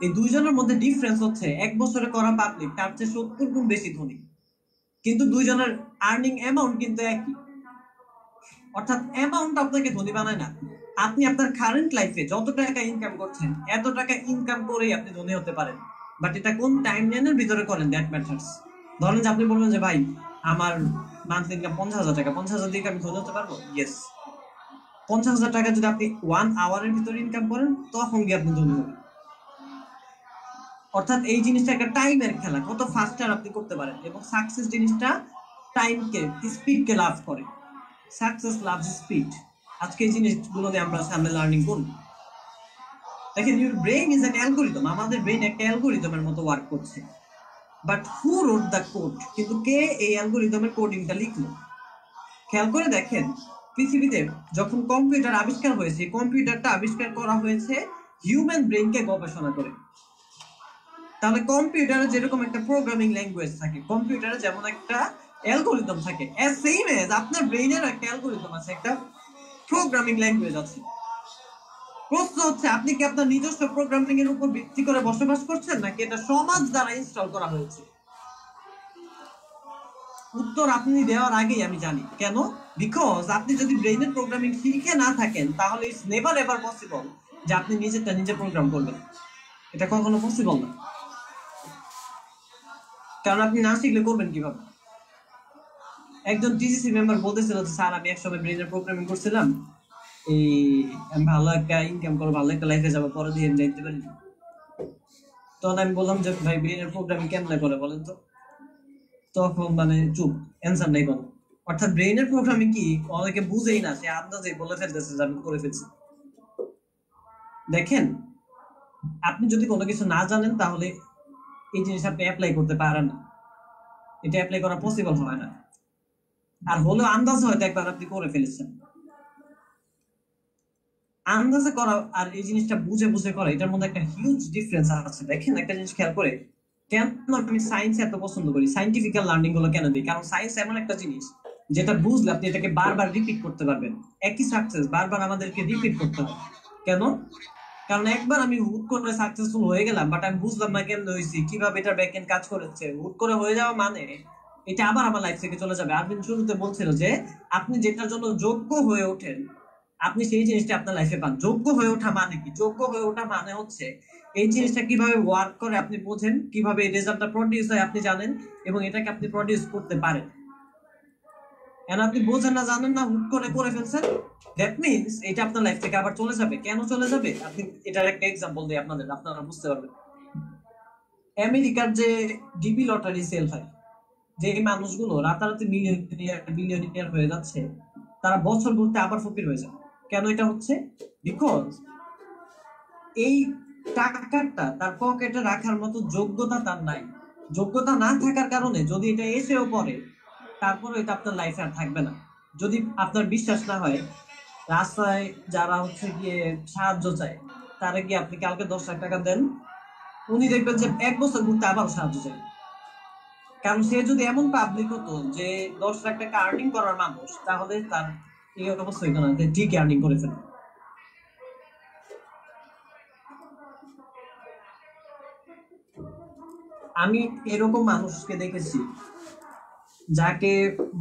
এই দুইজনের মধ্যে ডিফারেন্স হচ্ছে 1 বছরে করা পাবলিক তার চেয়ে 70 গুণ বেশি ধনী, কিন্তু দুইজনের আর্নিং অ্যামাউন্ট কিন্তু একই। অর্থাৎ অ্যামাউন্ট আপনাকে ধনী বানায় না। আপনি আপনার কারেন্ট লাইফে যত টাকা ইনকাম করছেন এত টাকা ইনকাম করেই আপনি ধনী হতে পারেন, বাট এটা কোন টাইম লাইনের ভিতরে করেন দ্যাট ম্যাটার্স। ধরেন যে আপনি বলবেন যে ভাই আমার মান্থলি ইনকাম 50,000 টাকা, 50,000 দিয়ে আমি ধনী হতে পারবো? ইয়েস, 50,000 টাকা যদি আপনি 1 আওয়ারের ভিতরে ইনকাম করেন তখন গিয়ে আপনি ধনী হবেন। অর্থাৎ এই জিনিসটা একটা টাইমের খেলা, কত ফাস্টার আপনি করতে পারেন। এবং সাকসেস জিনিসটা টাইমকে, স্পিডকে লাভ করে। Success loves speed. আজকে এই জিনিসগুলো নিয়ে আমরা সামনে লার্নিং করব। দেখেন your brain is an algorithm, আমাদের ব্রেইন একটা অ্যালগরিদমের মতো ওয়ার্ক করছে, but who wrote the code? কিন্তু কে এই অ্যালগরিদমের কোডিংটা লিখলো? খেয়াল করে দেখেন, পৃথিবীতে যখন কম্পিউটার আবিষ্কার হয়েছে, কম্পিউটারটা আবিষ্কার করা হয়েছে হিউম্যান ব্রেইনকে গবেষণা করে। তাহলে কম্পিউটারে যেরকম একটা প্রোগ্রামিং ল্যাঙ্গুয়েজ থাকে, কম্পিউটারে যেমন একটা অ্যালগরিদম থাকে, সেম এজ আপনার ব্রেইনের একটা অ্যালগরিদম আছে, একটা প্রোগ্রামিং ল্যাঙ্গুয়েজ আছে। প্রশ্ন হচ্ছে আপনি কি আপনার নিজস্ব প্রোগ্রামিং এর উপর ভিত্তি করে বসবাস করছেন নাকি এটা সমাজ দ্বারা ইনস্টল করা হয়েছে? উত্তর আপনি দেওয়ার আগেই আমি জানি কেন। বিকজ আপনি যদি ব্রেইনের প্রোগ্রামিং শিখে না থাকেন তাহলে ইটস নেভার এভার পসিবল যে আপনি নিজেরটা নিজে প্রোগ্রাম করবেন। এটা কখনো পসিবল না, কারণ আপনি না শিখলে করবেন কিভাবে? একজন টিসিসি মেম্বার বলতেছিল যে স্যার আমি একসময় ব্রেইনের প্রোগ্রামিং করছিলাম, এই আমি ভালো একটা ইনকাম করবো, ভালো একটা লাইফে যাবো, পরে দিয়ে আমি যাইতে পারি। তখন আমি বললাম যে ভাই ব্রেইনের প্রোগ্রামিং কেমনে করে বলেন তো? তখন মানে চুপ, অ্যান্সার নাই কোনো। অর্থাৎ ব্রেইনের প্রোগ্রামিং কি অনেকে বুঝেই না, সে আন্দাজে বলে ফেলতেছে যে আমি করে ফেলছি। দেখেন আপনি যদি কোনো কিছু না জানেন তাহলে এই জিনিস আপনি অ্যাপ্লাই করতে পারেন না, এটা অ্যাপ্লাই করা পসিবল হয় না। আর হলেও আন্দাজে হয়তো একবার আপনি করে ফেলেছেন। আন্দাজে করা আর এই জিনিসটা বুঝে বুঝে করা, এটার মধ্যে একটা হিউজ ডিফারেন্স আছে। দেখেন একটা জিনিস খেয়াল করে, কেন আমি সায়েন্স এত পছন্দ করি, সাইন্টিফিক্যাল লার্নিং গুলো কেন দিই? কারণ সায়েন্স এমন একটা জিনিস যেটা বুঝলে আপনি এটাকে বারবার রিপিট করতে পারবেন। একই সাকসেস বারবার আমাদেরকে রিপিট করতে হবে। কেন? কারণ একবার আমি হুট করে সাকসেসফুল হয়ে গেলাম, বাট আমি বুঝলাম না কেমন হয়েছি, কিভাবে এটা ব্যাকএন্ড কাজ করেছে। হুট করে হয়ে যাওয়া মানে এটা আবার আমার লাইফ থেকে চলে যাবে। আরবিন শুরুতে বলছিল যে আপনি যেটার জন্য যোগ্য হয়ে ওঠেন আপনি সেই জিনিসটা আপনার লাইফে পান। যোগ্য হয়ে ওঠা মানে কি? যোগ্য হয়ে ওঠা মানে হচ্ছে এই জিনিসটা কিভাবে ওয়ার্ক করে আপনি বোঝেন, কিভাবে এই রেজাল্টটা প্রডিউস হয় আপনি জানেন, এবং এটাকে আপনি প্রডিউস করতে পারেন। এখন আপনি বোঝেন না, জানেন না, হুট করে করে ফেলছেন, দ্যাট মিনস এটা আপনার লাইফ থেকে আবার চলে যাবে। কেন চলে যাবে? আপনি এটার একটা এক্সাম্পল দিই আপনাদের, আপনারা বুঝতে পারবেন। আমেরিকার যে ডিবি লটারি সেল হয়, যে মানুষগুলো রাতারাতি বিলিয়নিয়ার হয়ে যাচ্ছে, তারা বছর ঘুরতে আবার ফকির হয়ে যায়। কেন এটা হচ্ছে? বিকজ এই টাকাটা তার পকেটে রাখার মতো যোগ্যতা তার নাই। যোগ্যতা না থাকার কারণে যদি এটা এসেও পড়ে তারপরে এটা আপনার লাইফে আর থাকবে না। যদি আপনার বিশ্বাস না হয়, রাস্তায় যারা হচ্ছে গিয়ে সাহায্য চায় তারা গিয়ে আপনি কালকে 10 লাখ টাকা দেন, উনি দেখবেন যে 1 বছর ঘুরতে আবার সাহায্য চাই। কারণ সে যদি এমন পাবলিক হতো যে 10 লাখ টাকা আর্নিং করার মানুষ, তাহলে তার এই অবস্থা হইতো না, যে ঠিক আর্নিং করে ফেলে। আমি এরকম মানুষকে দেখেছি যাকে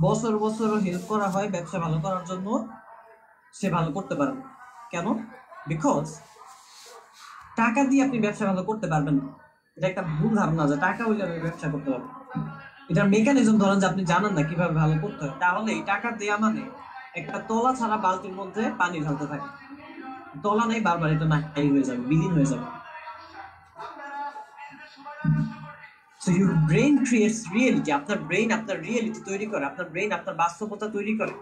বছর বছর হেল্প করা হয় ব্যবসা ভালো করার জন্য, সে ভালো করতে পারে না। কেন? বিকজ টাকা দিয়ে আপনি ব্যবসা ভালো করতে পারবেন না। এটা একটা ভুল ধারণা যে টাকা হইলে আমি ব্যবসা করতে পারবো। এটার মেকানিজম ধরেন যে আপনি জানেন না কিভাবে ভালো করতে হয়, তাহলে এই টাকা দেয়া মানে একটা তলা ছাড়া বালতির মধ্যে পানি ঢালতে থাকে, তলা নেই, বারবার এটা নাই হয়ে যাবে, বিলীন হয়ে যাবে। So your brain creates reality. আপনার ব্রেইন আপনার রিয়েলিটি তৈরি করে, আপনার ব্রেইন আপনার বাস্তবতা তৈরি করে।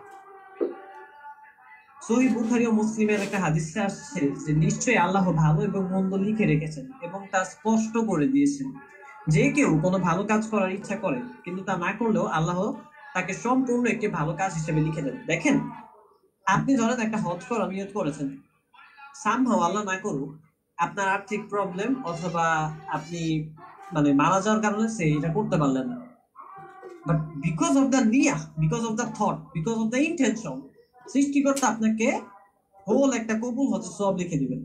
সহিহ বুখারী ও মুসলিমের একটা হাদিসে আসছে যে নিশ্চয়ই আল্লাহ ভালো এবং মন্দ লিখে রেখেছেন এবং তা স্পষ্ট করে দিয়েছেন। যে কেউ কোনো ভালো কাজ করার ইচ্ছা করে কিন্তু তা না করলেও আল্লাহ তাকে সম্পূর্ণ একটি ভালো কাজ হিসেবে লিখে দেন। দেখেন, আপনি ধরেন একটা হজ করার নিয়ত করেছেন, সামহাও আল্লাহ না করুক আপনার আর্থিক প্রবলেম অথবা আপনি মানে মারা যাওয়ার কারণে সে এটা করতে পারলেন না, বাট বিকজ অফ দ্য নিয়া, because of the thought, because of the intention, সৃষ্টিকর্তা আপনাকে হোল একটা কবুল হজে সব লিখে দিবেন।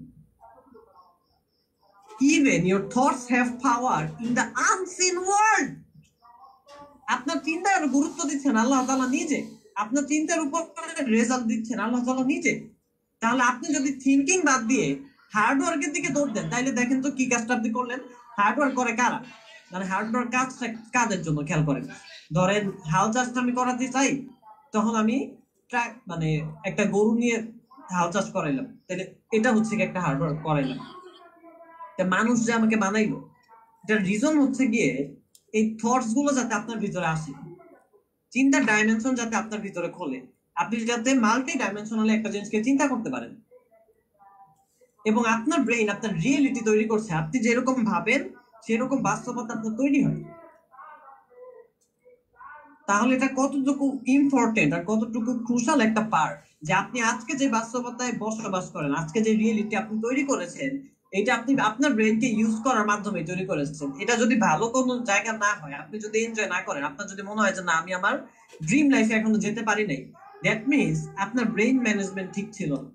Even your thoughts have power in the unseen world. আপনার চিন্তার গুরুত্ব দিচ্ছেন আল্লাহ তাআলা নিজে, আপনার চিন্তার উপর রেজাল্ট দিচ্ছেন আল্লাহ তাআলা নিজে। তাহলে আপনি যদি থিংকিং বাদ দিয়ে হার্ড ওয়ার্কের দিকে দৌড় দেন, তাইলে দেখেন তো কি কাজটা আপনি করলেন। হার্ড ওয়ার্ক করে কারা? মানে হার্ড ওয়ার্ক কাজটা কাদের জন্য খেয়াল করেন। ধরেন হাল চাষটা আমি করাতে চাই, তখন আমি মানে একটা গরু নিয়ে হাল চাষ করাইলাম, তাহলে এটা হচ্ছে কি একটা হার্ড ওয়ার্ক করাইলাম। মানুষ যে আমাকে বানাইলো, এটার রিজন হচ্ছে গিয়ে এই থটস গুলো যাতে আপনার ভিতরে আসে, চিন্তার ডাইমেনশন যাতে আপনার ভিতরে খোলে, আপনি যাতে মাল্টি ডাইমেনশনালি একটা জিনিসকে চিন্তা করতে পারেন। এবং আপনার ব্রেইন আপনার রিয়েলিটি তৈরি করছে, আপনি যেরকম ভাবেন সেরকম বাস্তবতা আপনার তৈরি হয়। তাহলে এটা কতটুকু ইম্পর্টেন্ট আর কতটুকু ক্রুশাল একটা পার্ট যে আপনি আজকে যে বাস্তবতায় বসবাস করেন, আজকে যে রিয়েলিটি আপনি তৈরি করেছেন, এটা আপনি আপনার ব্রেনকে ইউজ করার মাধ্যমে তৈরি করেছেন। এটা যদি ভালো কোনো জায়গা না হয়, আপনি যদি এনজয় না করেন, আপনার যদি মনে হয় যে না আমি আমার ড্রিম লাইফে এখনো যেতে পারি নাই, দ্যাট মিনস আপনার ব্রেইন ম্যানেজমেন্ট ঠিক ছিল না।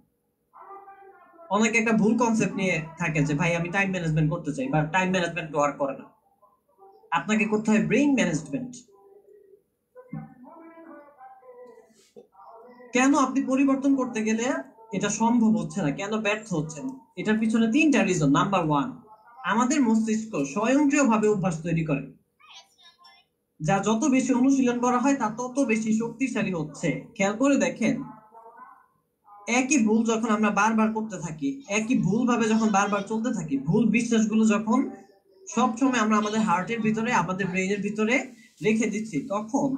অনেকে একটা ভুল কনসেপ্ট নিয়ে থাকে যে ভাই আমি টাইম ম্যানেজমেন্ট করতে চাই, বা টাইম ম্যানেজমেন্ট ওয়ার্ক করে না। আপনাকে করতে হয় ব্রেইন ম্যানেজমেন্ট। কেন আপনি পরিবর্তন করতে গেলে এটা সম্ভব হচ্ছে না, কেন ব্যর্থ হচ্ছেন? এটার পিছনে তিনটা রিজন। নাম্বার ওয়ান, আমাদের মস্তিষ্ক স্বয়ংক্রিয়ভাবে অভ্যাস তৈরি করে, যা যত বেশি অনুশীলন করা হয় তা তত বেশি শক্তিশালী হচ্ছে। খেয়াল করে দেখেন, একই ভুল যখন আমরা বারবার করতে থাকি, একই ভুল ভাবে যখন বারবার চলতে থাকি, ভুল বিশ্বাসগুলো যখন সবসময় আমরা আমাদের হার্টের ভিতরে, আমাদের ব্রেইনের ভিতরে রেখে দিচ্ছি, তখন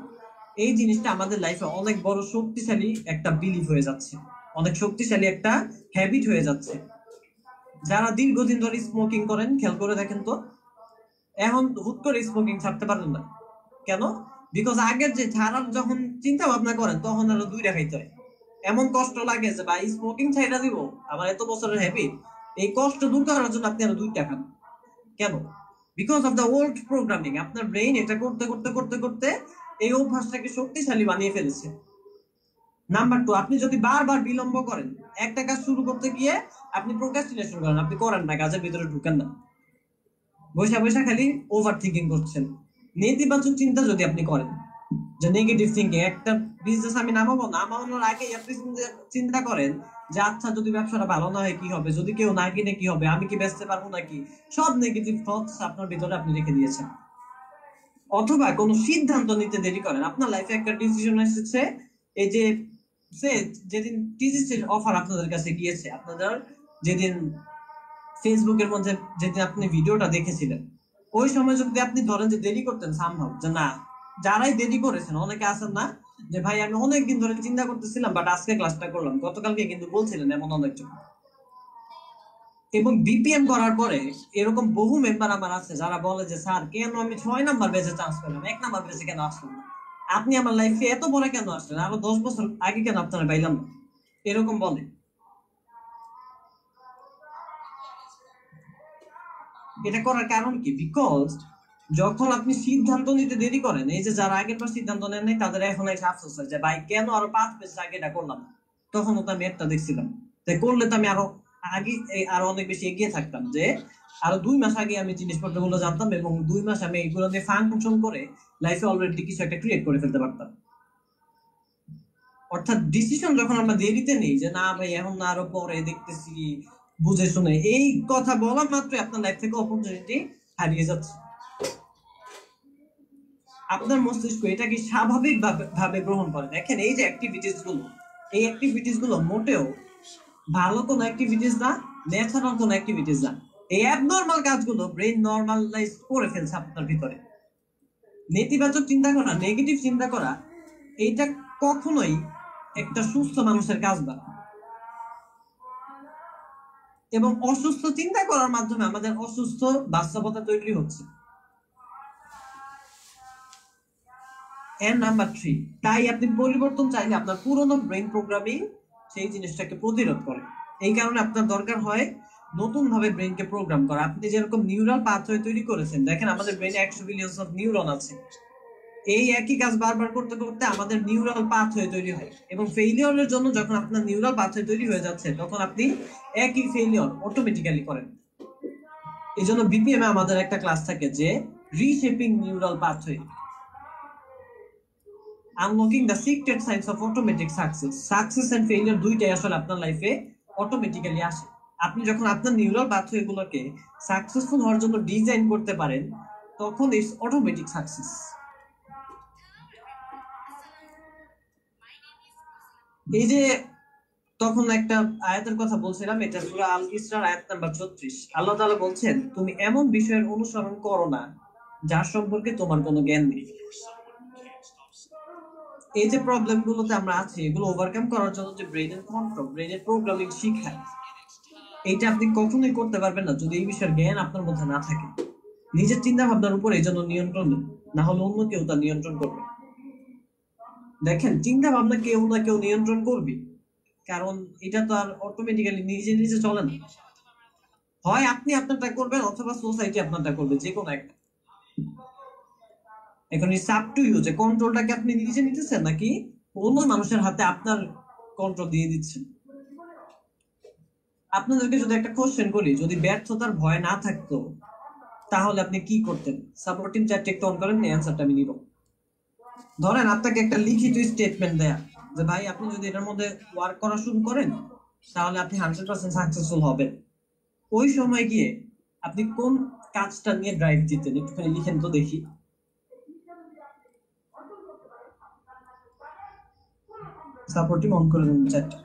এই জিনিসটা আমাদের লাইফে অনেক বড় শক্তিশালী একটা বিলিফ হয়ে যাচ্ছে, অনেক শক্তিশালী একটা হ্যাবিট হয়ে যাচ্ছে। যারা দীর্ঘদিন ধরে স্মোকিং করেন, খেয়াল করে দেখেন তো, এখন হুট করে স্মোকিং ছাড়তে পারেন না। কেন? বিকজ আগের যে ছাড়ার যখন চিন্তা ভাবনা করেন, তখন আরো দুইটা খাইতে হয়। এমন কষ্ট লাগে যে ভাই স্মোকিং ছাইড়া দিব, আমার এত বছরের হ্যাবিট, এই কষ্ট দূর করার জন্য আপনি আরো দুইটা খান। কেন? Because of the old programming. আপনার ব্রেইন এটা করতে করতে করতে করতে এই অভ্যাসটাকে শক্তিশালী বানিয়ে ফেলেছে। নাম্বার টু, আপনি যদি বারবার বিলম্ব করেন, একটা কাজ শুরু করতে গিয়ে আপনি প্রোক্রাস্টিনেশন করেন, আপনি করেন না, কাজের ভিতরে ঢুকেন না, বৈশা বৈশা খালি ওভার থিঙ্কিং করছেন। নেতিবাচক চিন্তা যদি আপনি করেন, যে নেগেটিভ থিঙ্কিং, একটা বিজনেস আমি নামাবো, নামানোর আগে আপনি চিন্তা করেন যে আচ্ছা যদি ব্যবসাটা ভালো না হয় কি হবে, যদি কেউ না কিনে কি হবে, আমি কি বেচতে পারবো নাকি, সব নেগেটিভ থটস আপনার ভিতরে আপনি রেখে দিয়েছেন। অথবা কোনো সিদ্ধান্ত নিতে দেরি করেন, আপনার লাইফে একটা ডিসিশন এসেছে, এই যে যেদিন টিজিসির অফার আপনাদের কাছে গিয়েছে, আপনাদের যেদিন ফেসবুকের মধ্যে যেদিন আপনি ভিডিওটা দেখেছিলেন, ওই সময় যদি আপনি ধরেন যে দেরি করতেন সম্ভব, যে না, যারাই দেরি করেছেন অনেকে আছেন না যে ভাই আমি অনেকদিন ধরে চিন্তা করতেছিলাম বাট আজকে ক্লাসটা করলাম, গতকালকে কিন্তু বলছিলেন, এমন অনেকজন। এবং বিপিএম করার পরে এরকম বহু মেম্বার আমার আছে যারা বলে যে স্যার কেন আমি 6 নাম্বার বেজে চান্স পেলাম, 1 নাম্বার বেজে কেন আসলাম না, আপনি আমার লাইফে এত বড় কেন আসলেন, আরো 10 বছর আগে কেন আপনারা পাইলাম না, এরকম বলে। এটা করার কারণ কি? বিকজ যখন আপনি সিদ্ধান্ত নিতে দেরি করেন, এই যে যারা আগের বার সিদ্ধান্ত নেন নাই তাদের এখন এসে আফসোস হয় যে ভাই কেন আরো 5 বছর আগে এটা করলাম, তখন তো আমি একটা দেখছিলাম, তাই করলে তো আমি আরো আগে আরো অনেক বেশি এগিয়ে থাকতাম, যে আরো 2 মাস আগে আমি জিনিসপত্রগুলো জানতাম এবং 2 মাস আমি এগুলো দিয়ে ফাংশন করে লাইফে অলরেডি কিছু একটা ক্রিয়েট করে ফেলতে পারতাম। অর্থাৎ ডিসিশন যখন আমরা দেরিতে নেই, যে না ভাই এখন না আরো পরে দেখতেছি বুঝে শুনে, এই কথা বলা মাত্রই আপনার লাইফ থেকে অপরচুনিটি হারিয়ে যাচ্ছে। আপনার মস্তিষ্ক এটাকে স্বাভাবিক ভাবে গ্রহণ করে। দেখেন এই যে অ্যাক্টিভিটিস গুলো, এই অ্যাক্টিভিটিস গুলো মোটেও ভালো কোন অ্যাক্টিভিটিস না, ন্যাচারাল কোন অ্যাক্টিভিটিস না। এই অ্যাবনর্মাল কাজগুলো ব্রেন নর্মালাইজ করে ফেলছে আপনার ভিতরে। নেতিবাচক চিন্তা করা, নেগেটিভ চিন্তা করা, এইটা কখনোই একটা সুস্থ মানুষের কাজ না। এবং অসুস্থ চিন্তা করার মাধ্যমে আমাদের অসুস্থ বাস্তবতা তৈরি হচ্ছে। এন্ড নাম্বার 3, তাই আপনি পরিবর্তন চাইলে আপনার পুরনো ব্রেন প্রোগ্রামিং সেই জিনিসটাকে প্রতিরোধ করে। এই কারণে আপনার দরকার হয় নতুন ভাবে ব্রেনকে প্রোগ্রাম করা। আপনি যেরকম নিউরাল পাথওয়ে তৈরি করেছেন, দেখেন আমাদের ব্রেনে 100 বিলিয়ন অফ নিউরন আছে। এই একই কাজ বারবার করতে করতে আমাদের নিউরাল পাথওয়ে তৈরি হয়, এবং ফেইলিওরের জন্য যখন আপনার নিউরাল পাথওয়ে তৈরি হয়ে যাচ্ছে তখন আপনি একই ফেইলিওর অটোমেটিক্যালি করেন। এই জন্য বিপিএম এ আমাদের একটা ক্লাস থাকে যে reshaping neural pathway, unlocking the secret science of automatic success. Success and failure দুইটাই আসলে আপনার লাইফে অটোমেটিক্যালি আসে। আপনি যখন আপনার নিউরাল পাথওয়ে গুলোকে সাকসেসফুল হওয়ার জন্য ডিজাইন করতে পারেন, তখন ইটস অটোমেটিক সাকসেস। এই যে তখন একটা আয়াতের কথা বলছিলাম, এটা সূরা আল ইসরার আয়াত নাম্বার 34। আল্লাহ তাআলা বলছেন, তুমি এমন বিষয়ের অনুসরণ করো না যার সম্পর্কে তোমার কোনো জ্ঞান নেই। এই যে প্রবলেম গুলোতে আমরা আছি, এগুলো ওভারকাম করার জন্য যে ব্রেনের কন্ট্রোল, ব্রেনের প্রোগ্রামিং শিক্ষা, এইটা আপনি কখনোই করতে পারবেন না যদি এই বিষয়ের জ্ঞান আপনার মধ্যে না থাকে। নিজের চিন্তা ভাবনার উপর এই জন্য নিয়ন্ত্রণ নেই, না হলে অন্য কেউ তা নিয়ন্ত্রণ করবে। দেখেন, চিন্তা ভাবনা কেউ না কেউ নিয়ন্ত্রণ করবে, কারণ এটা তো আর অটোমেটিক্যালি নিজে নিজে চলে না। হয় আপনি আপনারটা করবেন অথবা সোসাইটি আপনারটা করবে, যে কোনো একটা। এখন ইটস আপ টু ইউ যে কন্ট্রোলটাকে আপনি নিজে নিতেছেন নাকি অন্য মানুষের হাতে আপনার কন্ট্রোল দিয়ে দিচ্ছেন। আপনাদেরকে যদি একটা কোশ্চেন করি, যদি ব্যর্থতার ভয় না থাকতো তাহলে আপনি কি করতেন? সাপোর্টিং চ্যাট একটু অন করেন, অ্যান্সারটা আমি নিব। ধরেন আপনাকে একটা লিখিত স্টেটমেন্ট দেয়া যে ভাই আপনি যদি এটার মধ্যে ওয়ার্ক করা শুরু করেন তাহলে আপনি 100% সাকসেসফুল হবেন। ওই সময় গিয়ে আপনি কোন কাজটা নিয়ে ড্রাইভ দিতেন? একটুখানি লিখেন তো দেখি। সাপোর্টিং অন করে দেন চ্যাটটা।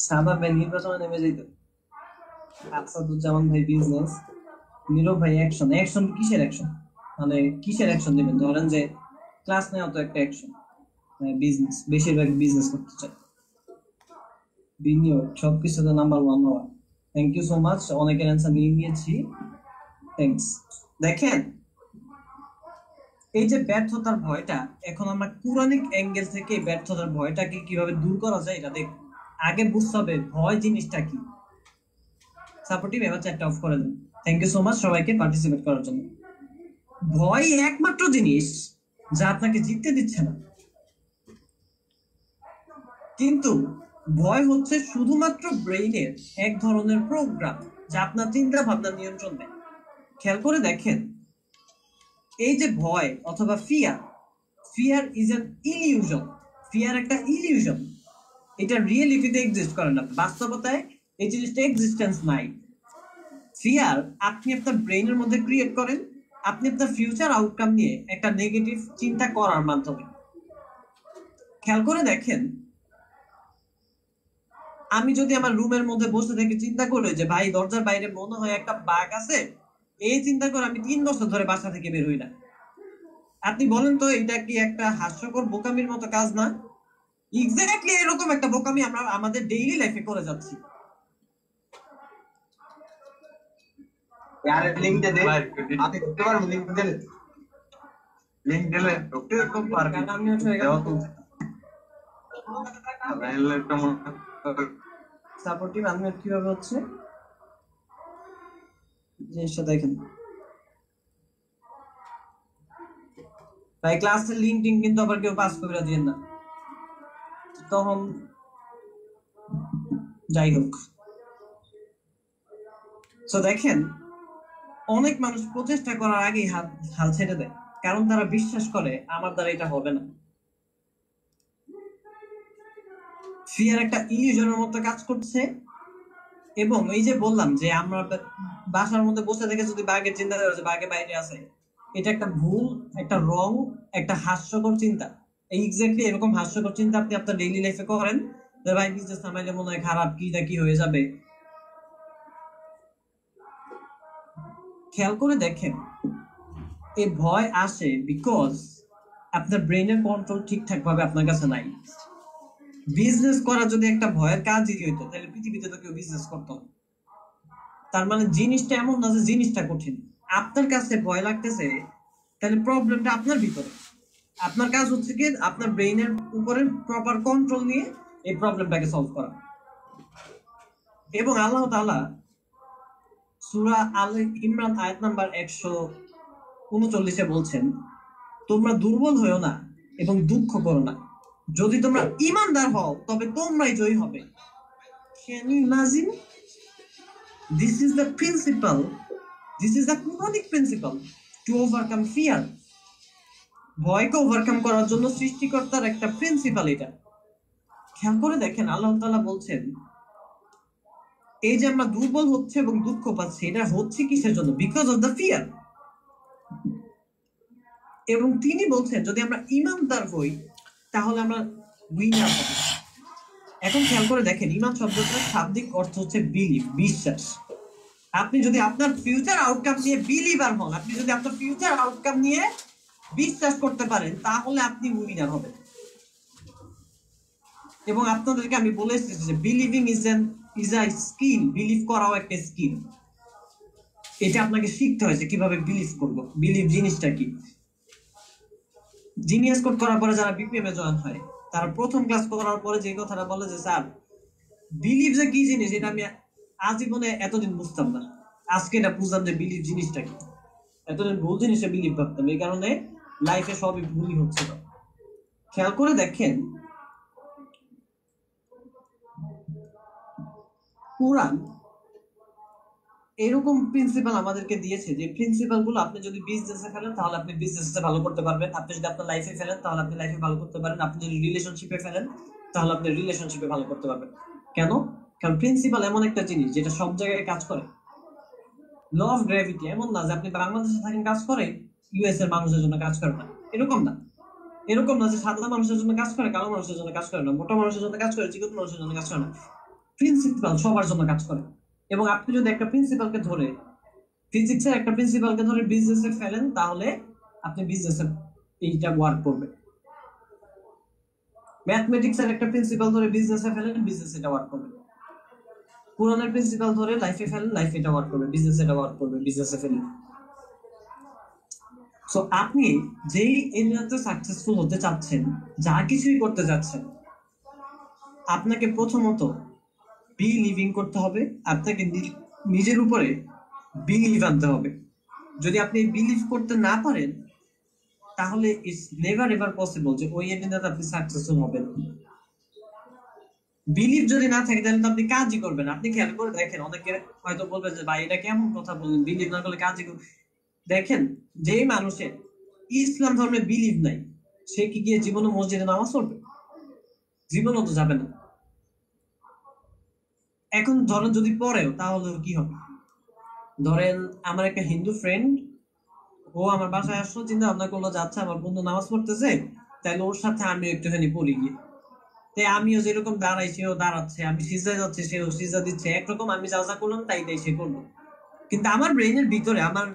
সাদা ভাই নির্বাচনে নেমে যেত, আসাদুজ্জামান ভাই বিজনেস, নীরব ভাই অ্যাকশন। অ্যাকশন কিসের অ্যাকশন? মানে কিসের অ্যাকশন নেবেন? ধরেন যে ক্লাস নেওয়া তো একটা অ্যাকশন, বিজনেস, বেশিরভাগ বিজনেস করতে চায়, বিনিয়োগ, সবকিছুতে নাম্বার 1 হওয়া। থ্যাংক ইউ সো মাচ, অনেকের অ্যান্সার নিয়ে নিয়েছি, থ্যাঙ্কস। দেখেন, এই যে ব্যর্থতার ভয়টা, এখন আমরা কুরানিক অ্যাঙ্গেল থেকে ব্যর্থতার ভয়টাকে কিভাবে দূর করা যায় এটা দেখ। আগে বুঝতে হবে ভয় জিনিসটা কি। সাপোর্টিভ, এবার চ্যাটটা অফ করে দেন। থ্যাংক ইউ সো মাচ সবাইকে পার্টিসিপেট করার জন্য। ভয় একমাত্র জিনিস যা আপনাকে জিততে দিচ্ছে না, কিন্তু ভয় হচ্ছে শুধুমাত্র ব্রেইনের এক ধরনের প্রোগ্রাম যা আপনার চিন্তা ভাবনা নিয়ন্ত্রণ দেয়। খেয়াল করে দেখেন, এই যে ভয় অথবা fear, fear is an illusion. Fear একটা ইলিউশন, এটা রিয়েলিটিতে এক্সিস্ট করে না, বাস্তবতায় এই জিনিসটা এক্সিস্টেন্স নাই। ফিয়ার আপনি আপনার ব্রেইনের মধ্যে ক্রিয়েট করেন, আপনি আপনার ফিউচার আউটকাম নিয়ে একটা নেগেটিভ চিন্তা করার মাধ্যমে। খেয়াল করে দেখেন, আমি যদি আমার রুমের মধ্যে বসে থেকে চিন্তা করি যে ভাই দরজার বাইরে মনে হয় একটা বাঘ আছে, এই চিন্তা করে আমি 3 বছর ধরে বাসা থেকে বের হই না। আপনি বলেন তো এটা কি একটা হাস্যকর বোকামির মতো কাজ না? এক্স্যাক্টলি এরকম একটা বোকামি আমরা আমাদের ডেইলি লাইফে করে যাচ্ছি। यार लिंक दे दे आप एक बार लिंक दे ले ओके तो पार কারণ আমি হচ্ছে সাপোর্টিভ আনমিউট কিভাবে হচ্ছে জিনিসটা দেখেন। ভাই ক্লাসের লিঙ্ক টিঙ্ক কিন্তু আবার কেউ পাস করে দিয়েন না, তখন যাই হোক। তো দেখেন, অনেক মানুষ প্রচেষ্টা করার আগেই হাল ছেড়ে দেয়, কারণ তারা বিশ্বাস করে আমার দ্বারা এটা হবে না। ফিয়ার একটা ইলিউশনের মতো কাজ করছে। এবং এই যে বললাম যে আমরা বাসার মধ্যে বসে থেকে যদি বাঘের চিন্তা করে যে বাঘের বাইরে আছে, এটা একটা ভুল, একটা রং, একটা হাস্যকর চিন্তা। এক্স্যাক্টলি এরকম হাস্যকর চিন্তা আপনি আপনার ডেইলি লাইফে করেন যে ভাই বিজনেস নামাইলে মনে হয় খারাপ, কি না কি হয়ে যাবে। খেয়াল করে দেখেন, এই ভয় আসে বিকজ আপনার ব্রেনের কন্ট্রোল ঠিকঠাক ভাবে আপনার কাছে নাই। বিজনেস করা যদি একটা ভয়ের কাজই হইতো, তাহলে পৃথিবীতে তো কেউ বিজনেস করতো না। তার মানে জিনিসটা এমন না যে জিনিসটা কঠিন। আপনার কাছে ভয় লাগতেছে, তাহলে প্রবলেমটা আপনার ভিতরে। আপনার কাজ হচ্ছে কি আপনার ব্রেইনের উপরে প্রপার কন্ট্রোল নিয়ে এই প্রবলেমটাকে সলভ করা। এবং আল্লাহ তাআলা সূরা আল ইমরান আয়াত নাম্বার 139-এ বলছেন, তোমরা দুর্বল হয়েও না এবং দুঃখ করো না, যদি তোমরা ঈমানদার হও তবে তোমরাই জয়ী হবে। Can you imagine? This is the principle. This is the Quranic principle to overcome fear. ভয়কে ওভারকাম করার জন্য সৃষ্টিকর্তার একটা প্রিন্সিপাল এটা। খেয়াল করে দেখেন, আল্লাহ তাআলা বলছেন এই যে আমরা দুর্বল হচ্ছে এবং দুঃখ পাচ্ছি, এটা হচ্ছে কিসের জন্য? Because of the fear. এবং তিনি বলছেন যদি আমরা ঈমানদার হই তাহলে আমরা উইনার হব। এখন খেয়াল করে দেখেন, ঈমান শব্দটার শাব্দিক অর্থ হচ্ছে বিলিভ, বিশ্বাস। আপনি যদি আপনার ফিউচার আউটকাম নিয়ে বিলিভার হন, আপনি যদি আপনার ফিউচার আউটকাম নিয়ে বিশ্বাস করতে পারেন, তাহলে আপনি উইনার হবেন। এবং আপনাদেরকে আমি বলে এসেছি যে believing is a skill. Believe করাও একটা স্কিল। এটা আপনাকে শিখতে হয়েছে কিভাবে বিলিভ করব, বিলিভ জিনিসটা কি। জিনিয়াস কোড করার পরে যারা বিপিএম এ জয়েন হয়, তারা প্রথম ক্লাস করার পরে যে কথাটা বলে যে স্যার বিলিভ যে কি জিনিস এটা আমি আজীবনে এতদিন বুঝতাম না, আজকে এটা বুঝলাম যে বিলিভ জিনিসটা কি। এতদিন ভুল জিনিসে বিলিভ ভাবতাম, এই কারণে লাইফে সবই ভুলই হচ্ছিল। খেয়াল করে দেখেন, কোরআন এরকম প্রিন্সিপাল আমাদেরকে দিয়েছে যে প্রিন্সিপাল গুলো আপনি যদি বিজনেসে ফেলেন তাহলে আপনি বিজনেসে ভালো করতে পারবেন, আপনি যদি আপনার লাইফে ফেলেন তাহলে আপনি লাইফে ভালো করতে পারেন, আপনি যদি রিলেশনশিপে ফেলেন তাহলে আপনি রিলেশনশিপে ভালো করতে পারবেন। কেন? কারণ প্রিন্সিপাল এমন একটা জিনিস যেটা সব জায়গায় কাজ করে। ল অফ গ্র্যাভিটি এমন না যে আপনি বাংলাদেশে থাকেন কাজ করে, ইউএস এর মানুষের জন্য কাজ করে না, এরকম না। এরকম না যে সাদা মানুষের জন্য কাজ করে, কালো মানুষের জন্য কাজ করে না, মোটা মানুষের জন্য কাজ করে, চিকন মানুষের জন্য কাজ করে না। প্রিন্সিপাল সবার জন্য কাজ করে। এবং আপনি যদি একটা প্রিন্সিপালকে ধরে, ফিজিক্সের একটা প্রিন্সিপালকে ধরে বিজনেসে ফেলেন, তাহলে আপনি বিজনেসে এইটা ওয়ার্ক করবে। ম্যাথমেটিক্সের একটা প্রিন্সিপাল ধরে বিজনেসে ফেলেন, বিজনেস এটা ওয়ার্ক করবে। কোরআনের প্রিন্সিপাল ধরে লাইফে ফেলেন, লাইফ এটা ওয়ার্ক করবে, বিজনেস এটা ওয়ার্ক করবে, বিজনেসে ফেলেন। সো আপনি যেই এরিয়াতে সাকসেসফুল হতে চাচ্ছেন, যা কিছুই করতে যাচ্ছেন, আপনাকে প্রথমত বিলিভিং করতে হবে, আপনাকে নিজের উপরে বিলিভ আনতে হবে। যদি আপনি বিলিভ করতে না পারেন তাহলে ইটস নেভার এভার পসিবল যে ওই এরিয়াতে আপনি সাকসেসফুল হবেন। বিলিভ যদি না থাকে তাহলে তো আপনি কাজই করবেন। আপনি খেয়াল করে দেখেন, অনেকে হয়তো বলবে যে ভাই এটা কেমন কথা বললেন, বিলিভ না করলে কাজই করবেন। দেখেন, যেই মানুষের ইসলাম ধর্মে বিলিভ নাই, সে কি গিয়ে জীবনে মসজিদে নামাজ পড়বে? জীবনও তো যাবে না। এখন ধরেন যদি পড়েও, তাহলে কি হবে? ধরেন আমার একটা হিন্দু ফ্রেন্ড, ও আমার বাসায় আসলো, চিন্তা ভাবনা করলো যে আচ্ছা আমার বন্ধু নামাজ পড়তেছে, তাইলে ওর সাথে আমি একটুখানি পড়ি গিয়ে। তাই আমিও যেরকম দাঁড়াই সেও দাঁড়াচ্ছে, আমি সিজদায় যাচ্ছি সেও সিজদা দিচ্ছে, একরকম আমি যা যা করলাম তাই তাই সে করলো। কিন্তু আমার ব্রেইনের ভিতরে, আমার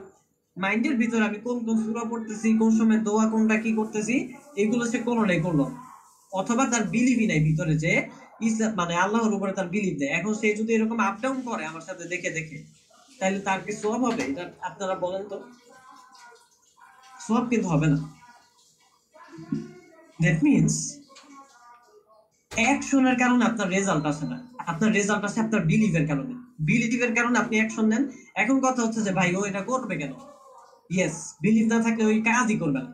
মাইন্ডের ভিতরে আমি কোন কোন সূরা পড়তেছি, কোন সময় দোয়া কোনটা কি করতেছি, এগুলো সে কোনোটাই করলো। অথবা তার বিলিভই নাই ভিতরে যে ইসলাম মানে আল্লাহর উপরে তার বিলিভ নেই। এখন সে যদি এরকম আপ ডাউন করে আমার সাথে দেখে দেখে, তাহলে তার কি সওয়াব হবে? এটা আপনারা বলেন তো। সওয়াব কিন্তু হবে না। দ্যাট মিনস অ্যাকশনের কারণে আপনার রেজাল্ট আসে না, আপনার রেজাল্ট আসে আপনার বিলিভের কারণে। বিলিভের কারণে আপনি অ্যাকশন নেন। এখন কথা হচ্ছে যে ভাই ও এটা করবে কেন? ইয়েস, বিলিভ না থাকলে ওই কাজই করবে না।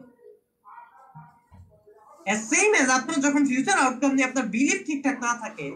সেম এজ আপনার যখন ফিউচার আউটকাম নিয়ে আপনার বিলিফ ঠিকঠাক না থাকে